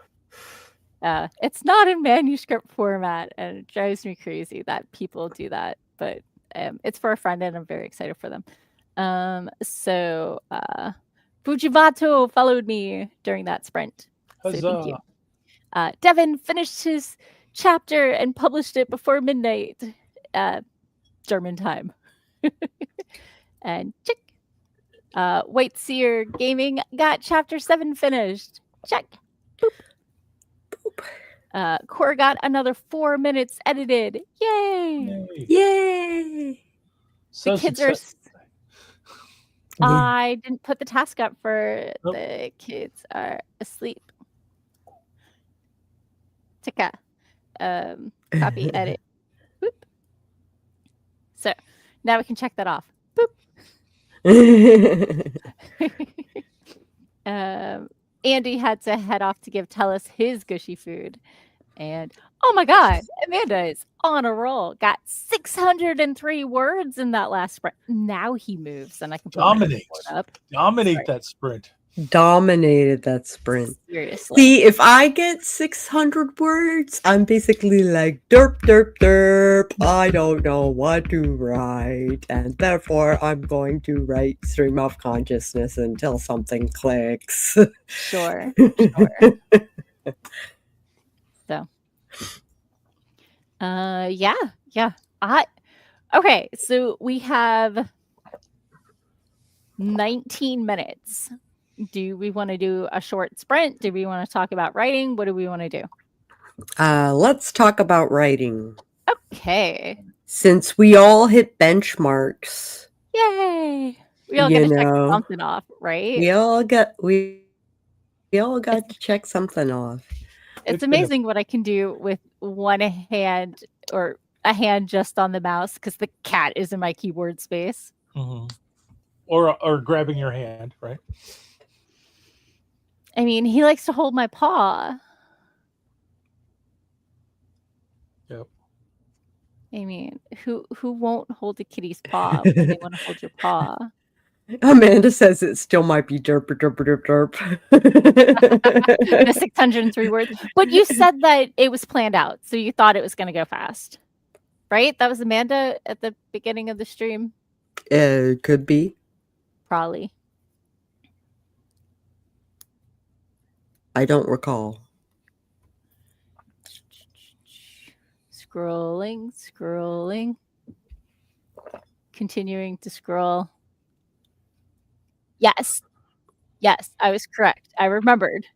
It's not in manuscript format, and it drives me crazy that people do that. But it's for a friend, and I'm very excited for them. Fujivato followed me during that sprint. Huzzah. So thank you. Devin finished his chapter and published it before midnight, German time. And check. White Seer Gaming got chapter 7 finished. Check. Boop. Core got another 4 minutes edited. Yay! Yay! The kids are. I didn't put the task up for the kids are asleep. Tika. Copy, edit. Boop. So now we can check that off. Boop. Andy had to head off to give Tellus his gushy food. And oh my God, Amanda is on a roll. Got 603 words in that last sprint. Now he moves, and I can put dominate up. That sprint. Dominated that sprint. Seriously. See, if I get 600 words, I'm basically like derp, derp, derp. I don't know what to write, and therefore I'm going to write stream of consciousness until something clicks. Sure. So, yeah. Okay, so we have 19 minutes. Do we want to do a short sprint? Do we want to talk about writing? What do we want to do? Let's talk about writing. Okay. Since we all hit benchmarks. Yay! We all get to check something off, right? We all got to check something off. It's amazing what I can do with one hand or a hand just on the mouse because the cat is in my keyboard space. Mm-hmm. Or grabbing your hand, right? I mean, he likes to hold my paw. Yep. I mean, who won't hold a kitty's paw when they want to hold your paw? Amanda says it still might be derp, derp, derp, derp. The 603 words. But you said that it was planned out, so you thought it was going to go fast, right? That was Amanda at the beginning of the stream? Could be. Probably. I don't recall. Scrolling. Continuing to scroll. Yes. Yes, I was correct. I remembered.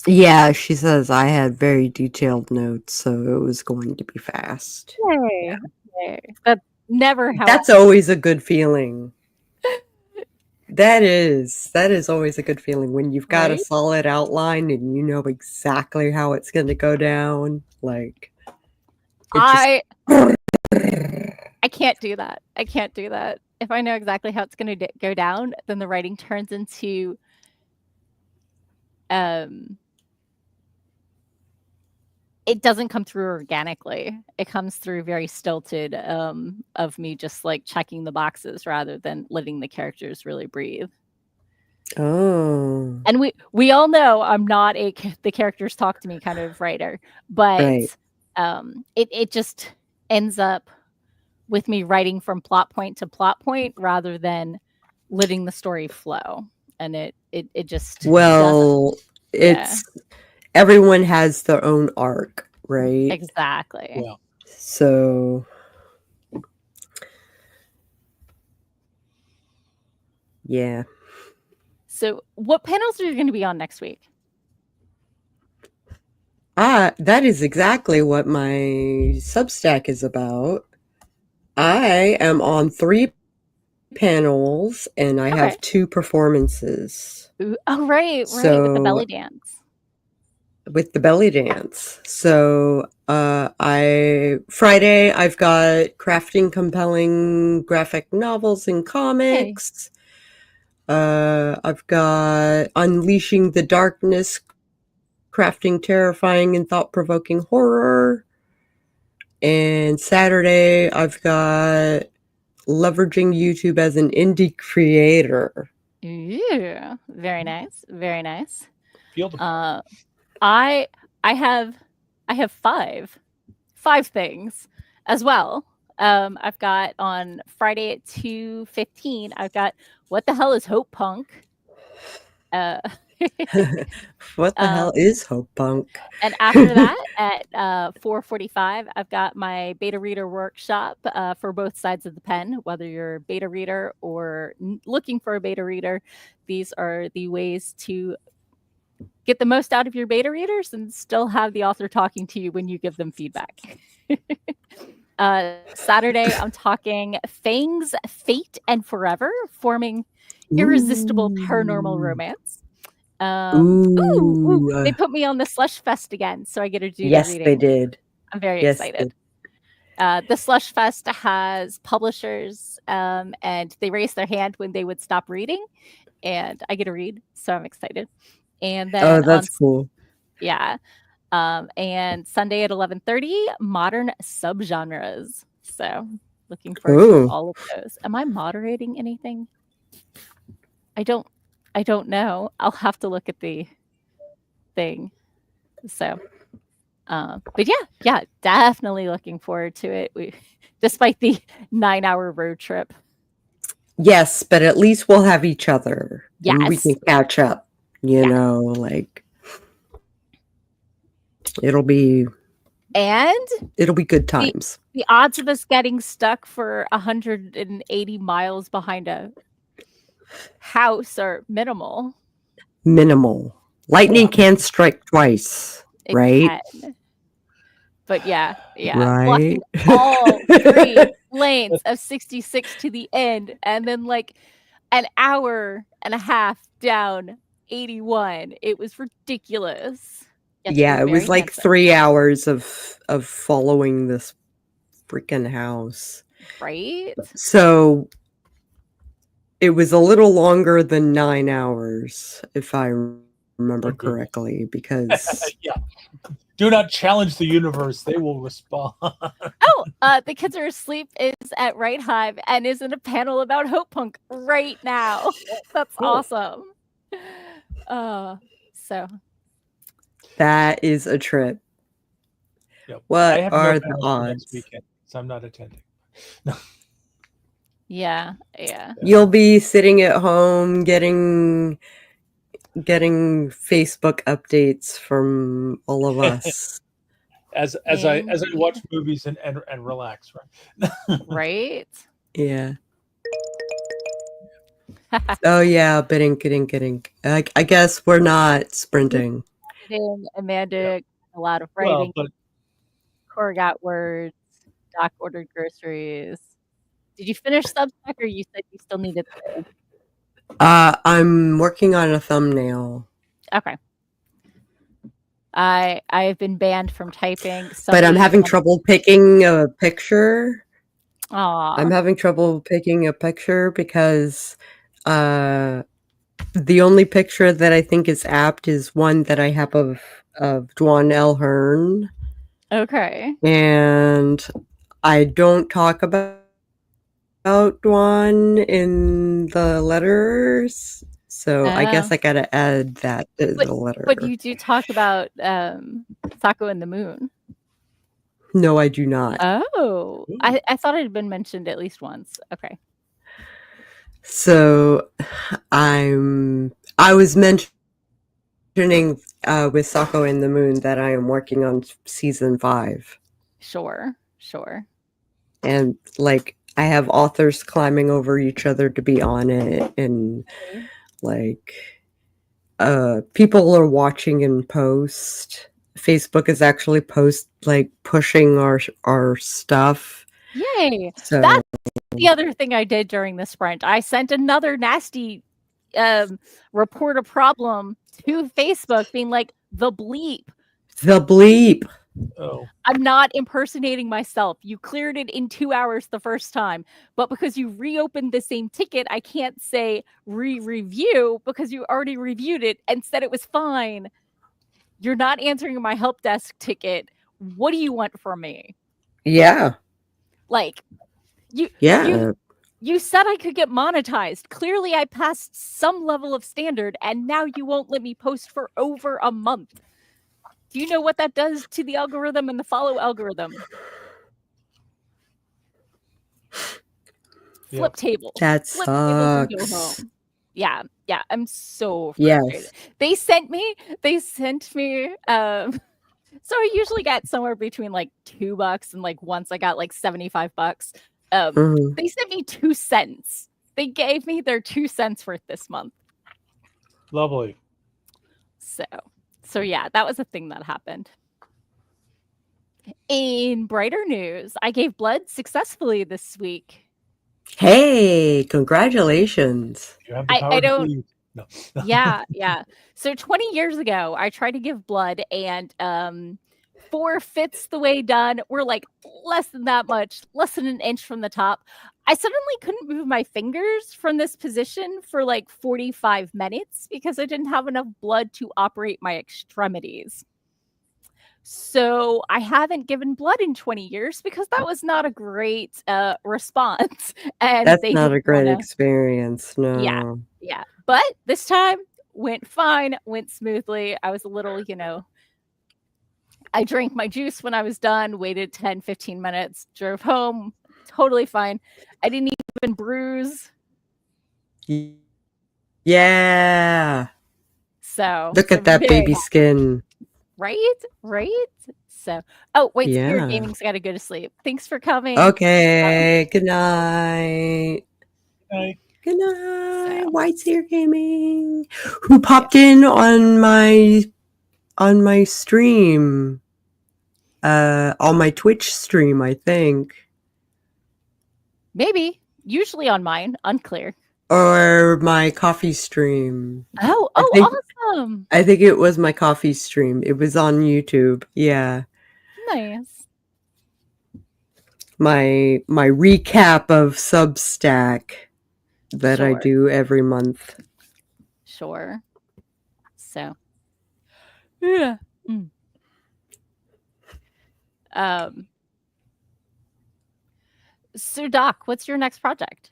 Yeah, she says I had very detailed notes, so it was going to be fast. Yay. Yay. That's never how That's always a good feeling. That is always a good feeling when you've got a Right? solid outline and you know exactly how it's going to go down. Like it just I can't do that. I can't do that. If I know exactly how it's going to go down, then the writing turns into it doesn't come through organically. It comes through very stilted of me just like checking the boxes rather than letting the characters really breathe. Oh. And we all know I'm not the characters talk to me kind of writer, but Right. It just ends up with me writing from plot point to plot point rather than letting the story flow. And it just doesn't. Well, Yeah, it's everyone has their own arc, right? exactly. Yeah. So yeah. So what panels are you going to be on next week? That is exactly what my Substack is about. I am on 3 panels and I Okay. have 2 performances. Ooh, oh, right, with the belly So dance. with the belly dance. So Friday I've got crafting compelling graphic novels and Hey. comics. I've got Unleashing the Darkness, crafting terrifying and thought-provoking horror. And Saturday I've got leveraging YouTube as an indie creator. Ooh, very nice. Very nice. Beautiful. I have 5 things as well. I've got on Friday at 2:15. I've got What the Hell is Hope Punk? What the hell is Hope Punk? And after that, at 4:45, I've got my beta reader workshop for both sides of the pen. Whether you're a beta reader or looking for a beta reader, these are the ways to get the most out of your beta readers and still have the author talking to you when you give them feedback. Saturday, I'm talking Fangs, Fate, and Forever, forming irresistible paranormal romance. They put me on the Slush Fest again, so I get to do the Yes, reading. they did. I'm very Yes, excited. The Slush Fest has publishers, and they raised their hand when they would stop reading, and I get to read, so I'm excited. And then that's cool. Yeah. And Sunday at 11:30, modern subgenres. So looking forward to all of those. Am I moderating anything? I don't know. I'll have to look at the thing. So but yeah, definitely looking forward to it. Despite the 9-hour road trip. Yes, but at least we'll have each other. Yes. And we can catch up, you know, like it'll be good times. The odds of us getting stuck for 180 miles behind a house are minimal. Lightning can't strike twice, right? But yeah. Right. Blocking all 3 lanes of 66 to the end, and then like an hour and a half down 81. It was ridiculous. Yeah, it was like 3 hours of following this freaking house. Right? So it was a little longer than 9 hours, if I remember correctly, because yeah. Do not challenge the universe; they will respond. The Kids Are Asleep is at Right Hive and is in a panel about Hope Punk right now. That's awesome. So that is a trip. Yep. What I have are no the odds? Next weekend, so I'm not attending. Yeah. You'll be sitting at home getting Facebook updates from all of us. as I watch movies and relax, right? Right? Yeah. Oh yeah, bidding. I guess we're not sprinting. Amanda, a lot of Well, writing. but Cora got words. Doc ordered groceries. Did you finish Substack, or you said you still needed to? I'm working on a thumbnail, Okay. I've been banned from typing. but I'm Somebody having trouble picking a picture. Aw. I'm having trouble picking a picture because the only picture that I think is apt is one that I have of Dwan L. Hearn, Okay. and I don't talk about Dwan in the letters, so I guess Oh. I gotta add that to But the but letter. you do talk about, Sako and the Moon. No, I do not. Oh. ooh, I thought it had been mentioned at least once. Okay. So I was mentioning with Sako and the Moon that I am working on season 5. Sure. And like I have authors climbing over each other to be on it, and Okay. like people are watching and post. Facebook is actually pushing our stuff. Yay. So That's the other thing I did during the sprint. I sent another nasty, report a problem to Facebook being like, "The bleep. the bleep. oh, I'm not impersonating myself. You cleared it in 2 hours the first time, but because you reopened the same ticket, I can't say re-review because you already reviewed it and said it was fine. You're not answering my help desk ticket. What do you want from me?" Yeah. Like, you Yeah. you said I could get monetized. Clearly I passed some level of standard, and now you won't let me post for over a month. Do you know what that does to the algorithm and the follow algorithm? yep. Flip tables. That Flip tables and go sucks. home. Yeah, I'm so frustrated. Yes. They sent me, so I usually get somewhere between like $2 and like once I got like $75. Mhm. They sent me 2 cents. They gave me their 2 cents worth this month. Lovely. So yeah, that was a thing that happened. In brighter news, I gave blood successfully this week. Hey, congratulations. You have the I power to don't bleed. No. Yeah. So 20 years ago, I tried to give blood and 4/5 the way done. We're like less than that much, less than an inch from the top. I suddenly couldn't move my fingers from this position for like 45 minutes because I didn't have enough blood to operate my extremities. So I haven't given blood in 20 years because that was not a great response. And That's they not didn't a want great to. experience. Yeah, No. yeah. But this time went fine, went smoothly. I was a little, I drank my juice when I was done, waited 10, 15 minutes, drove home, totally fine. I didn't even bruise. Yeah. So Look at I'm that very baby skin. right, right. So, oh wait, Spirit Yeah. Gaming's got to go to sleep. Thanks for coming. Okay. Good night. Okay. Good So night. White's here gaming. Who yeah, popped in on my stream? On my Twitch stream, I think. maybe usually on mine, unclear. Or my coffee stream. Oh, I oh, think awesome, I think it was my coffee stream. It was on YouTube. Yeah. nice. My recap of Substack that I Sure, do every month. sure. So yeah. Mm. Um, so Doc, what's your next project?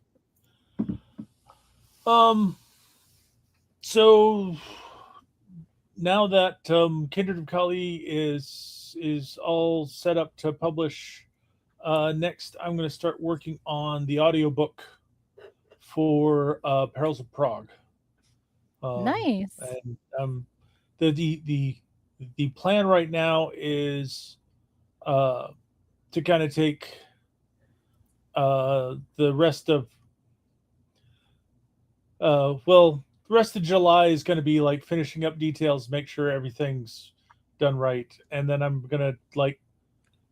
So now that Kindred of Kali is all set up to publish, next I'm going to start working on the audiobook for Perils of Prague. Nice. And the plan right now is to kind of take the rest of Well, the rest of July is going to be like finishing up details, make sure everything's done right, and then I'm gonna like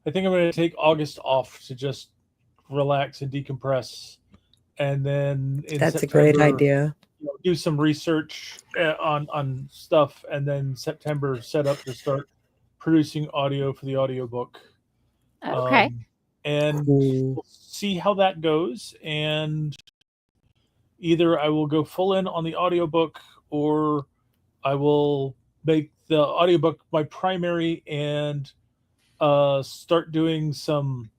I think I'm gonna take August off to just relax and decompress, and then in That's a great September, idea. do some research on stuff, and then September set up to start producing audio for the audiobook. Okay. And Cool. we'll see how that goes. And either I will go full in on the audiobook, or I will make the audiobook my primary and start doing some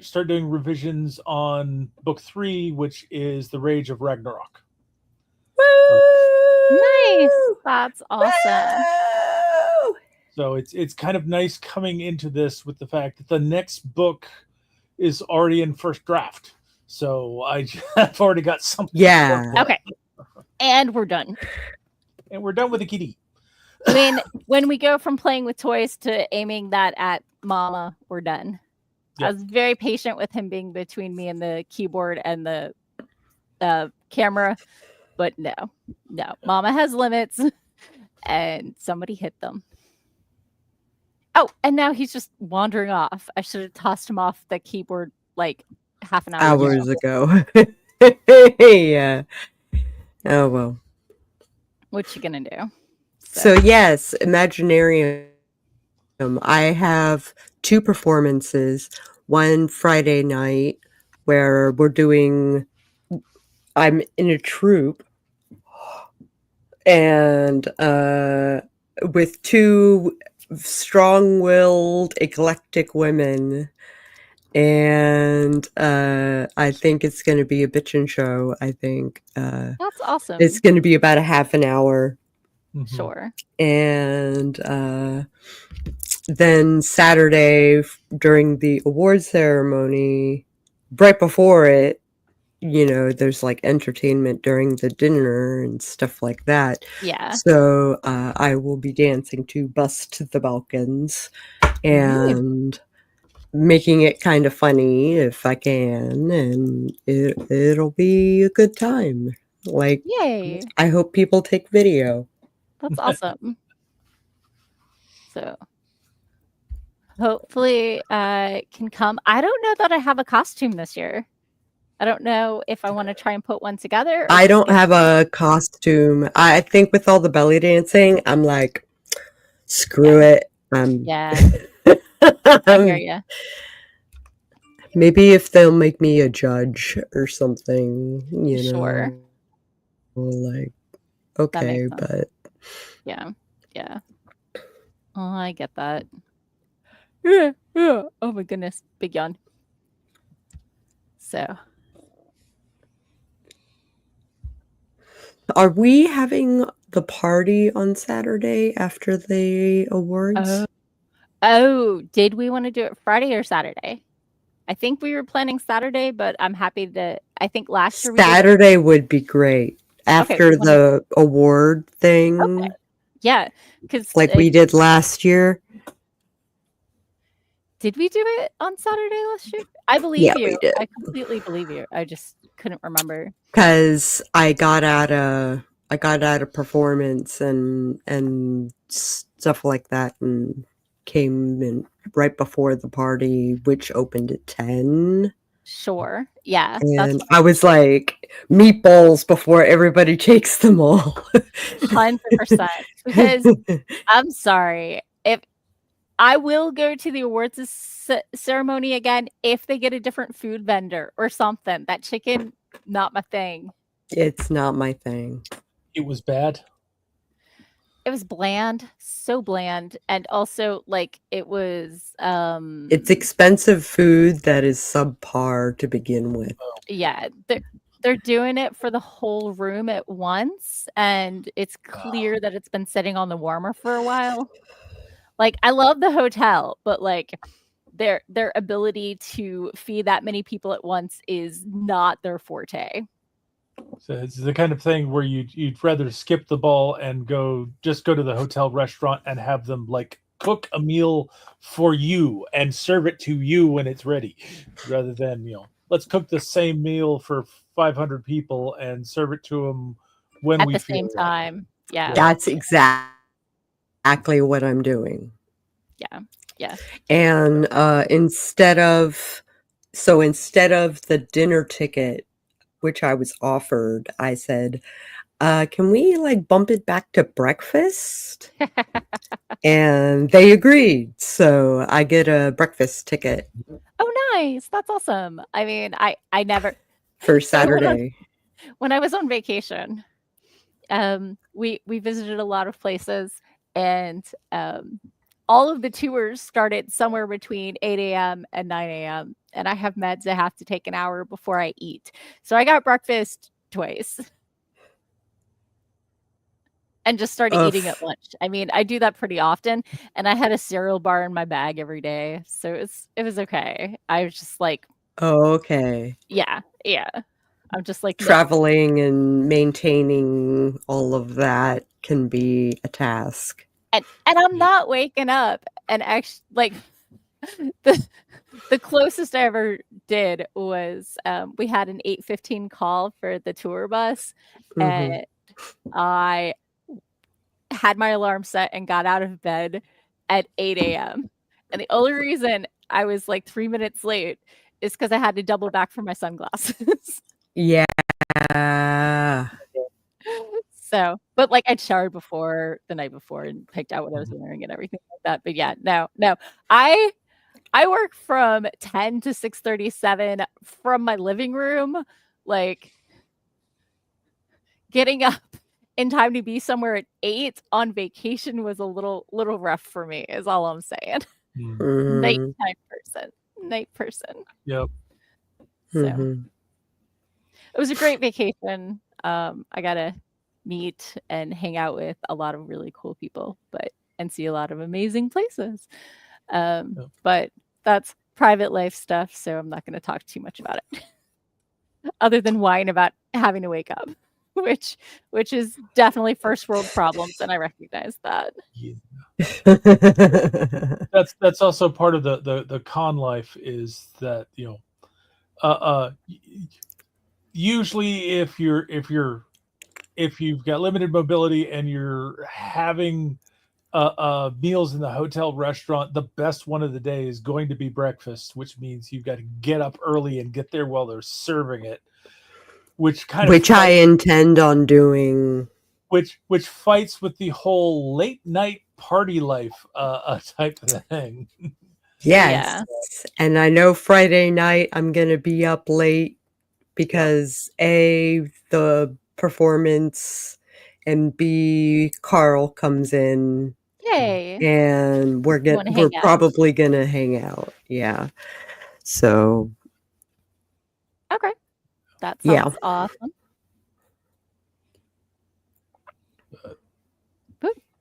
start doing revisions on book 3, which is The Rage of Ragnarok. Nice. Woo! That's awesome. Woo! So it's kind of nice coming into this with the fact that the next book is already in first draft. So I've already got something. Yeah. Okay. And we're done. And we're done with the kitty. When we go from playing with toys to aiming that at Mama, we're done. Yep. I was very patient with him being between me and the keyboard and the camera, but no, Mama has limits, and somebody hit them. Oh, and now he's just wandering off. I should have tossed him off the keyboard like half an hour Hours ago. Yeah. Oh well. What you gonna do? So yes, Imaginarium. I have 2 performances. One Friday night where I'm in a troupe, and with 2 strong-willed, eclectic women, and I think it's going to be a bitchin' show. I think That's awesome. it's going to be about a half an hour. Mm-hmm. Sure. And then Saturday during the award ceremony, right before it, there's like entertainment during the dinner and stuff like that. Yeah. So I will be dancing to Bust the Balkans and making it kind of funny if I can, and it'll be a good time. Like, Yay. I hope people take video. That's awesome. So hopefully I can come. I don't know that I have a costume this year. I don't know if I want to try and put one together. I don't have a costume. I think with all the belly dancing, I'm like, screw it. Yeah. I hear you. Maybe if they'll make me a judge or something, Sure. Like, okay, but yeah. Oh, I get that. Yeah. Oh my goodness, big yawn. So, are we having the party on Saturday after the awards? Oh, did we want to do it Friday or Saturday? I think we were planning Saturday, but I'm happy that I think last year Saturday would be great after the award thing. Okay. Yeah, because like we did last year. Did we do it on Saturday last year? I believe you. We did. I completely believe you. I just couldn't remember. Because I got out a performance and stuff like that, and came in right before the party, which opened at 10. Sure. Yeah. And I was like, meatballs before everybody takes them all. 100%. Because I'm sorry. If I will go to the awards ceremony again if they get a different food vendor or something. That chicken, not my thing. It's not my thing. It was bad. It was bland, so bland, and also like it was it's expensive food that is subpar to begin with. Yeah, they're doing it for the whole room at once, and it's clear that it's been sitting on the warmer for a while. Like, I love the hotel, but like their ability to feed that many people at once is not their forte. So it's the kind of thing where you'd rather skip the ball and go to the hotel restaurant and have them like cook a meal for you and serve it to you when it's ready, rather than let's cook the same meal for 500 people and serve it to them when At we the feel same like it. time. Yeah. That's exactly what I'm doing. Yeah. Yeah. And instead of the dinner ticket, which I was offered, I said, can we like bump it back to breakfast? And they agreed. So I get a breakfast ticket Oh, nice. That's awesome. I mean, I never for so Saturday. when I was on vacation, we visited a lot of places, and all of the tours started somewhere between 8 a.m. and 9 a.m. And I have meds I have to take an hour before I eat. So I got breakfast twice and just started eating at Of lunch. I mean, I do that pretty often, and I had a cereal bar in my bag every day. So it was okay. I was just like, okay. yeah, yeah. I'm just like, no. Traveling and maintaining all of that can be a task. And I'm not waking up and actually like the closest I ever did was we had an 8:15 call for the tour bus, Mm-hmm. and I had my alarm set and got out of bed at 8 a.m. And the only reason I was like 3 minutes late is because I had to double back for my sunglasses. Yeah. So, but like I'd showered before the night before and picked out what I was wearing and everything like that. But yeah, no. I work from 10 to 6:37 from my living room. Like getting up in time to be somewhere at 8 on vacation was a little rough for me, is all I'm saying. Mm-hmm. Nighttime person. Night person. Yep. So Mm-hmm. it was a great vacation. I got to meet and hang out with a lot of really cool people, and see a lot of amazing places. But that's private life stuff, so I'm not going to talk too much about it. Other than whine about having to wake up, which is definitely first world problems, and I recognize that. Yeah. That's also part of the con life, is that usually if you've got limited mobility and you're having meals in the hotel restaurant, the best one of the day is going to be breakfast, which means you've got to get up early and get there while they're serving it, which I intend on doing. Which fights with the whole late night party life type of thing. Yes. Yeah. And I know Friday night I'm going to be up late because A, the performance, and B, Carl comes in. Yay. And we're probably going to hang out. Yeah. So. Okay. That sounds awesome.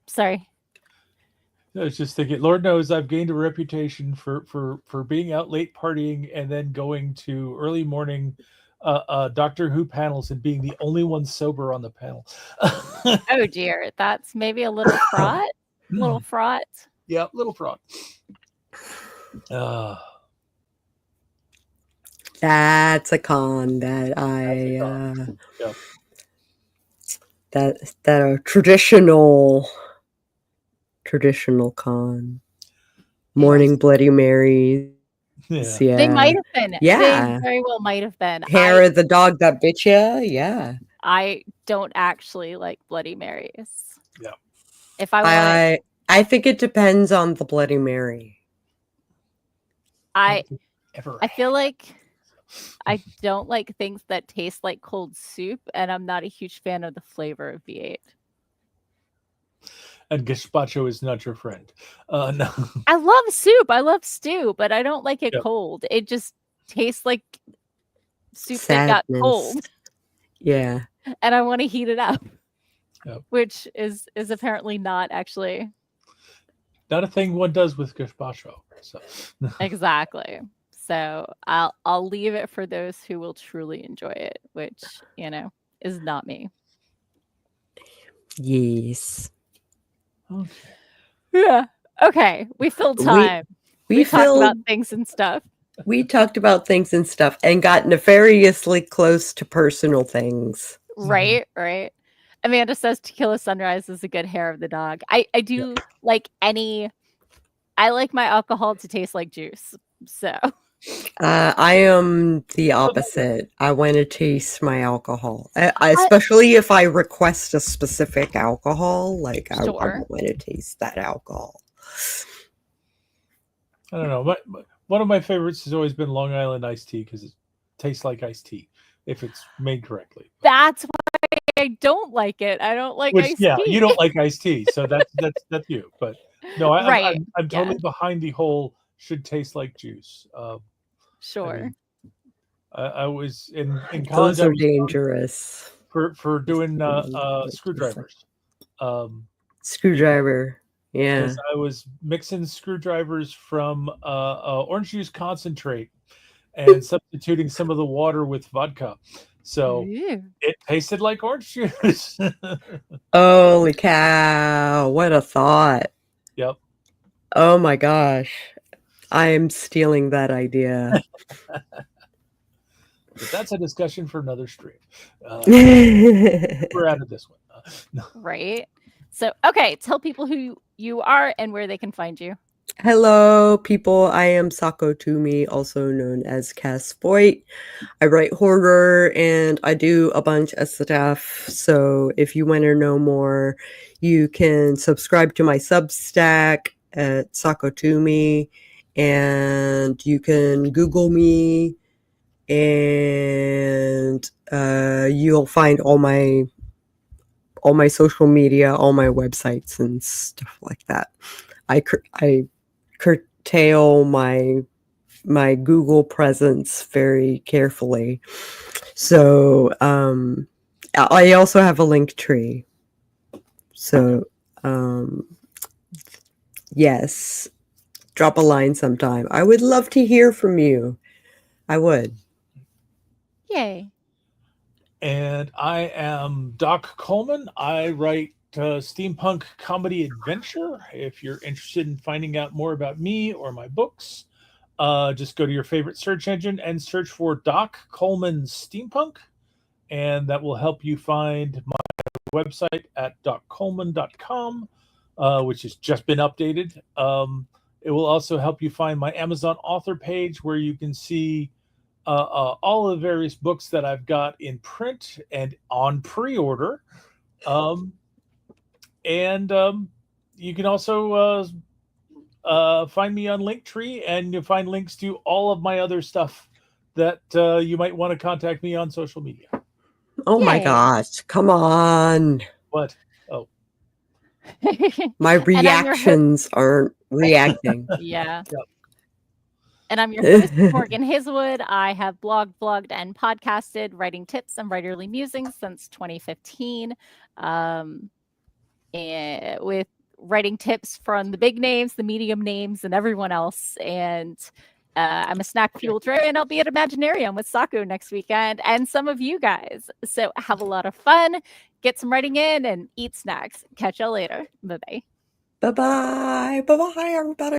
Sorry. I was just thinking, Lord knows I've gained a reputation for being out late partying and then going to early morning Doctor Who panels and being the only one sober on the panel. Oh dear, that's maybe a little fraught. Little fraught. Yeah, little fraught. That's a con that that a traditional con. Morning Bloody Marys. Yeah. They might have been. Yeah. They very well might have been. Hair of the dog that bit you. Yeah. I don't actually like Bloody Marys. Yeah. If I think it depends on the Bloody Mary. I feel like I don't like things that taste like cold soup, and I'm not a huge fan of the flavor of V8. And gazpacho is not your friend. No. I love soup. I love stew, but I don't like it cold. It just tastes like soup that got cold. Yeah. And I want to heat it up. Which is apparently not actually not a thing one does with gazpacho. So exactly. So I'll leave it for those who will truly enjoy it, which, is not me. Yes. Okay. Yeah. Okay. We filled time. We talked about things and stuff. We talked about things and stuff and got nefariously close to personal things. Right, right. Amanda says tequila sunrise is a good hair of the dog. I do like I like my alcohol to taste like juice. So I am the opposite. I want to taste my alcohol, especially if I request a specific alcohol. Like I Sure. want to taste that alcohol. I don't know. One of my favorites has always been Long Island iced tea because it tastes like iced tea if it's made correctly. That's why I don't like it. I don't like iced You tea. don't like iced tea, so that's you. But no, Right. I'm Yeah. totally behind the whole should taste like juice. Sure. I mean, I was in college. Those are dangerous. For doing Like, screwdrivers. Screwdriver. Yeah. Because I was mixing screwdrivers from orange juice concentrate and substituting some of the water with vodka. So Ew. it tasted like orange juice. Holy cow. What a thought. Yep. Oh my gosh. I am stealing that idea. But that's a discussion for another stream. We're out of this one. No. Right. So, okay, tell people who you are and where they can find you. Hello, people. I am Sako Toomey, also known as Cass Voight. I write horror and I do a bunch of stuff. So if you want to know more, you can subscribe to my Substack at Sako Toomey, and you can Google me, and you'll find all my social media, all my websites and stuff like that. I curtail my Google presence very carefully. So I also have a link tree. So yes, drop a line sometime. I would love to hear from you. I would. Yay. And I am Doc Coleman. I write steampunk comedy adventure. If you're interested in finding out more about me or my books, just go to your favorite search engine and search for Doc Coleman Steampunk, and that will help you find my website at doccoleman.com, which has just been updated. It will also help you find my Amazon author page where you can see all of the various books that I've got in print and on pre-order. And you can also find me on Linktree, and you'll find links to all of my other stuff that you might want to contact me on social media. Oh my Yay. gosh, come on. What? Oh. My reactions aren't reacting. Yeah. Yep. And I'm your host, Morgan Hazelwood. I have blogged, and podcasted writing tips and writerly musings since 2015. And with writing tips from the big names, the medium names, and everyone else. And I'm a snack fueled writer, and I'll be at Imaginarium with Sako next weekend and some of you guys. So have a lot of fun, get some writing in, and eat snacks. Catch y'all later. Bye-bye. Bye-bye. Bye-bye, everybody.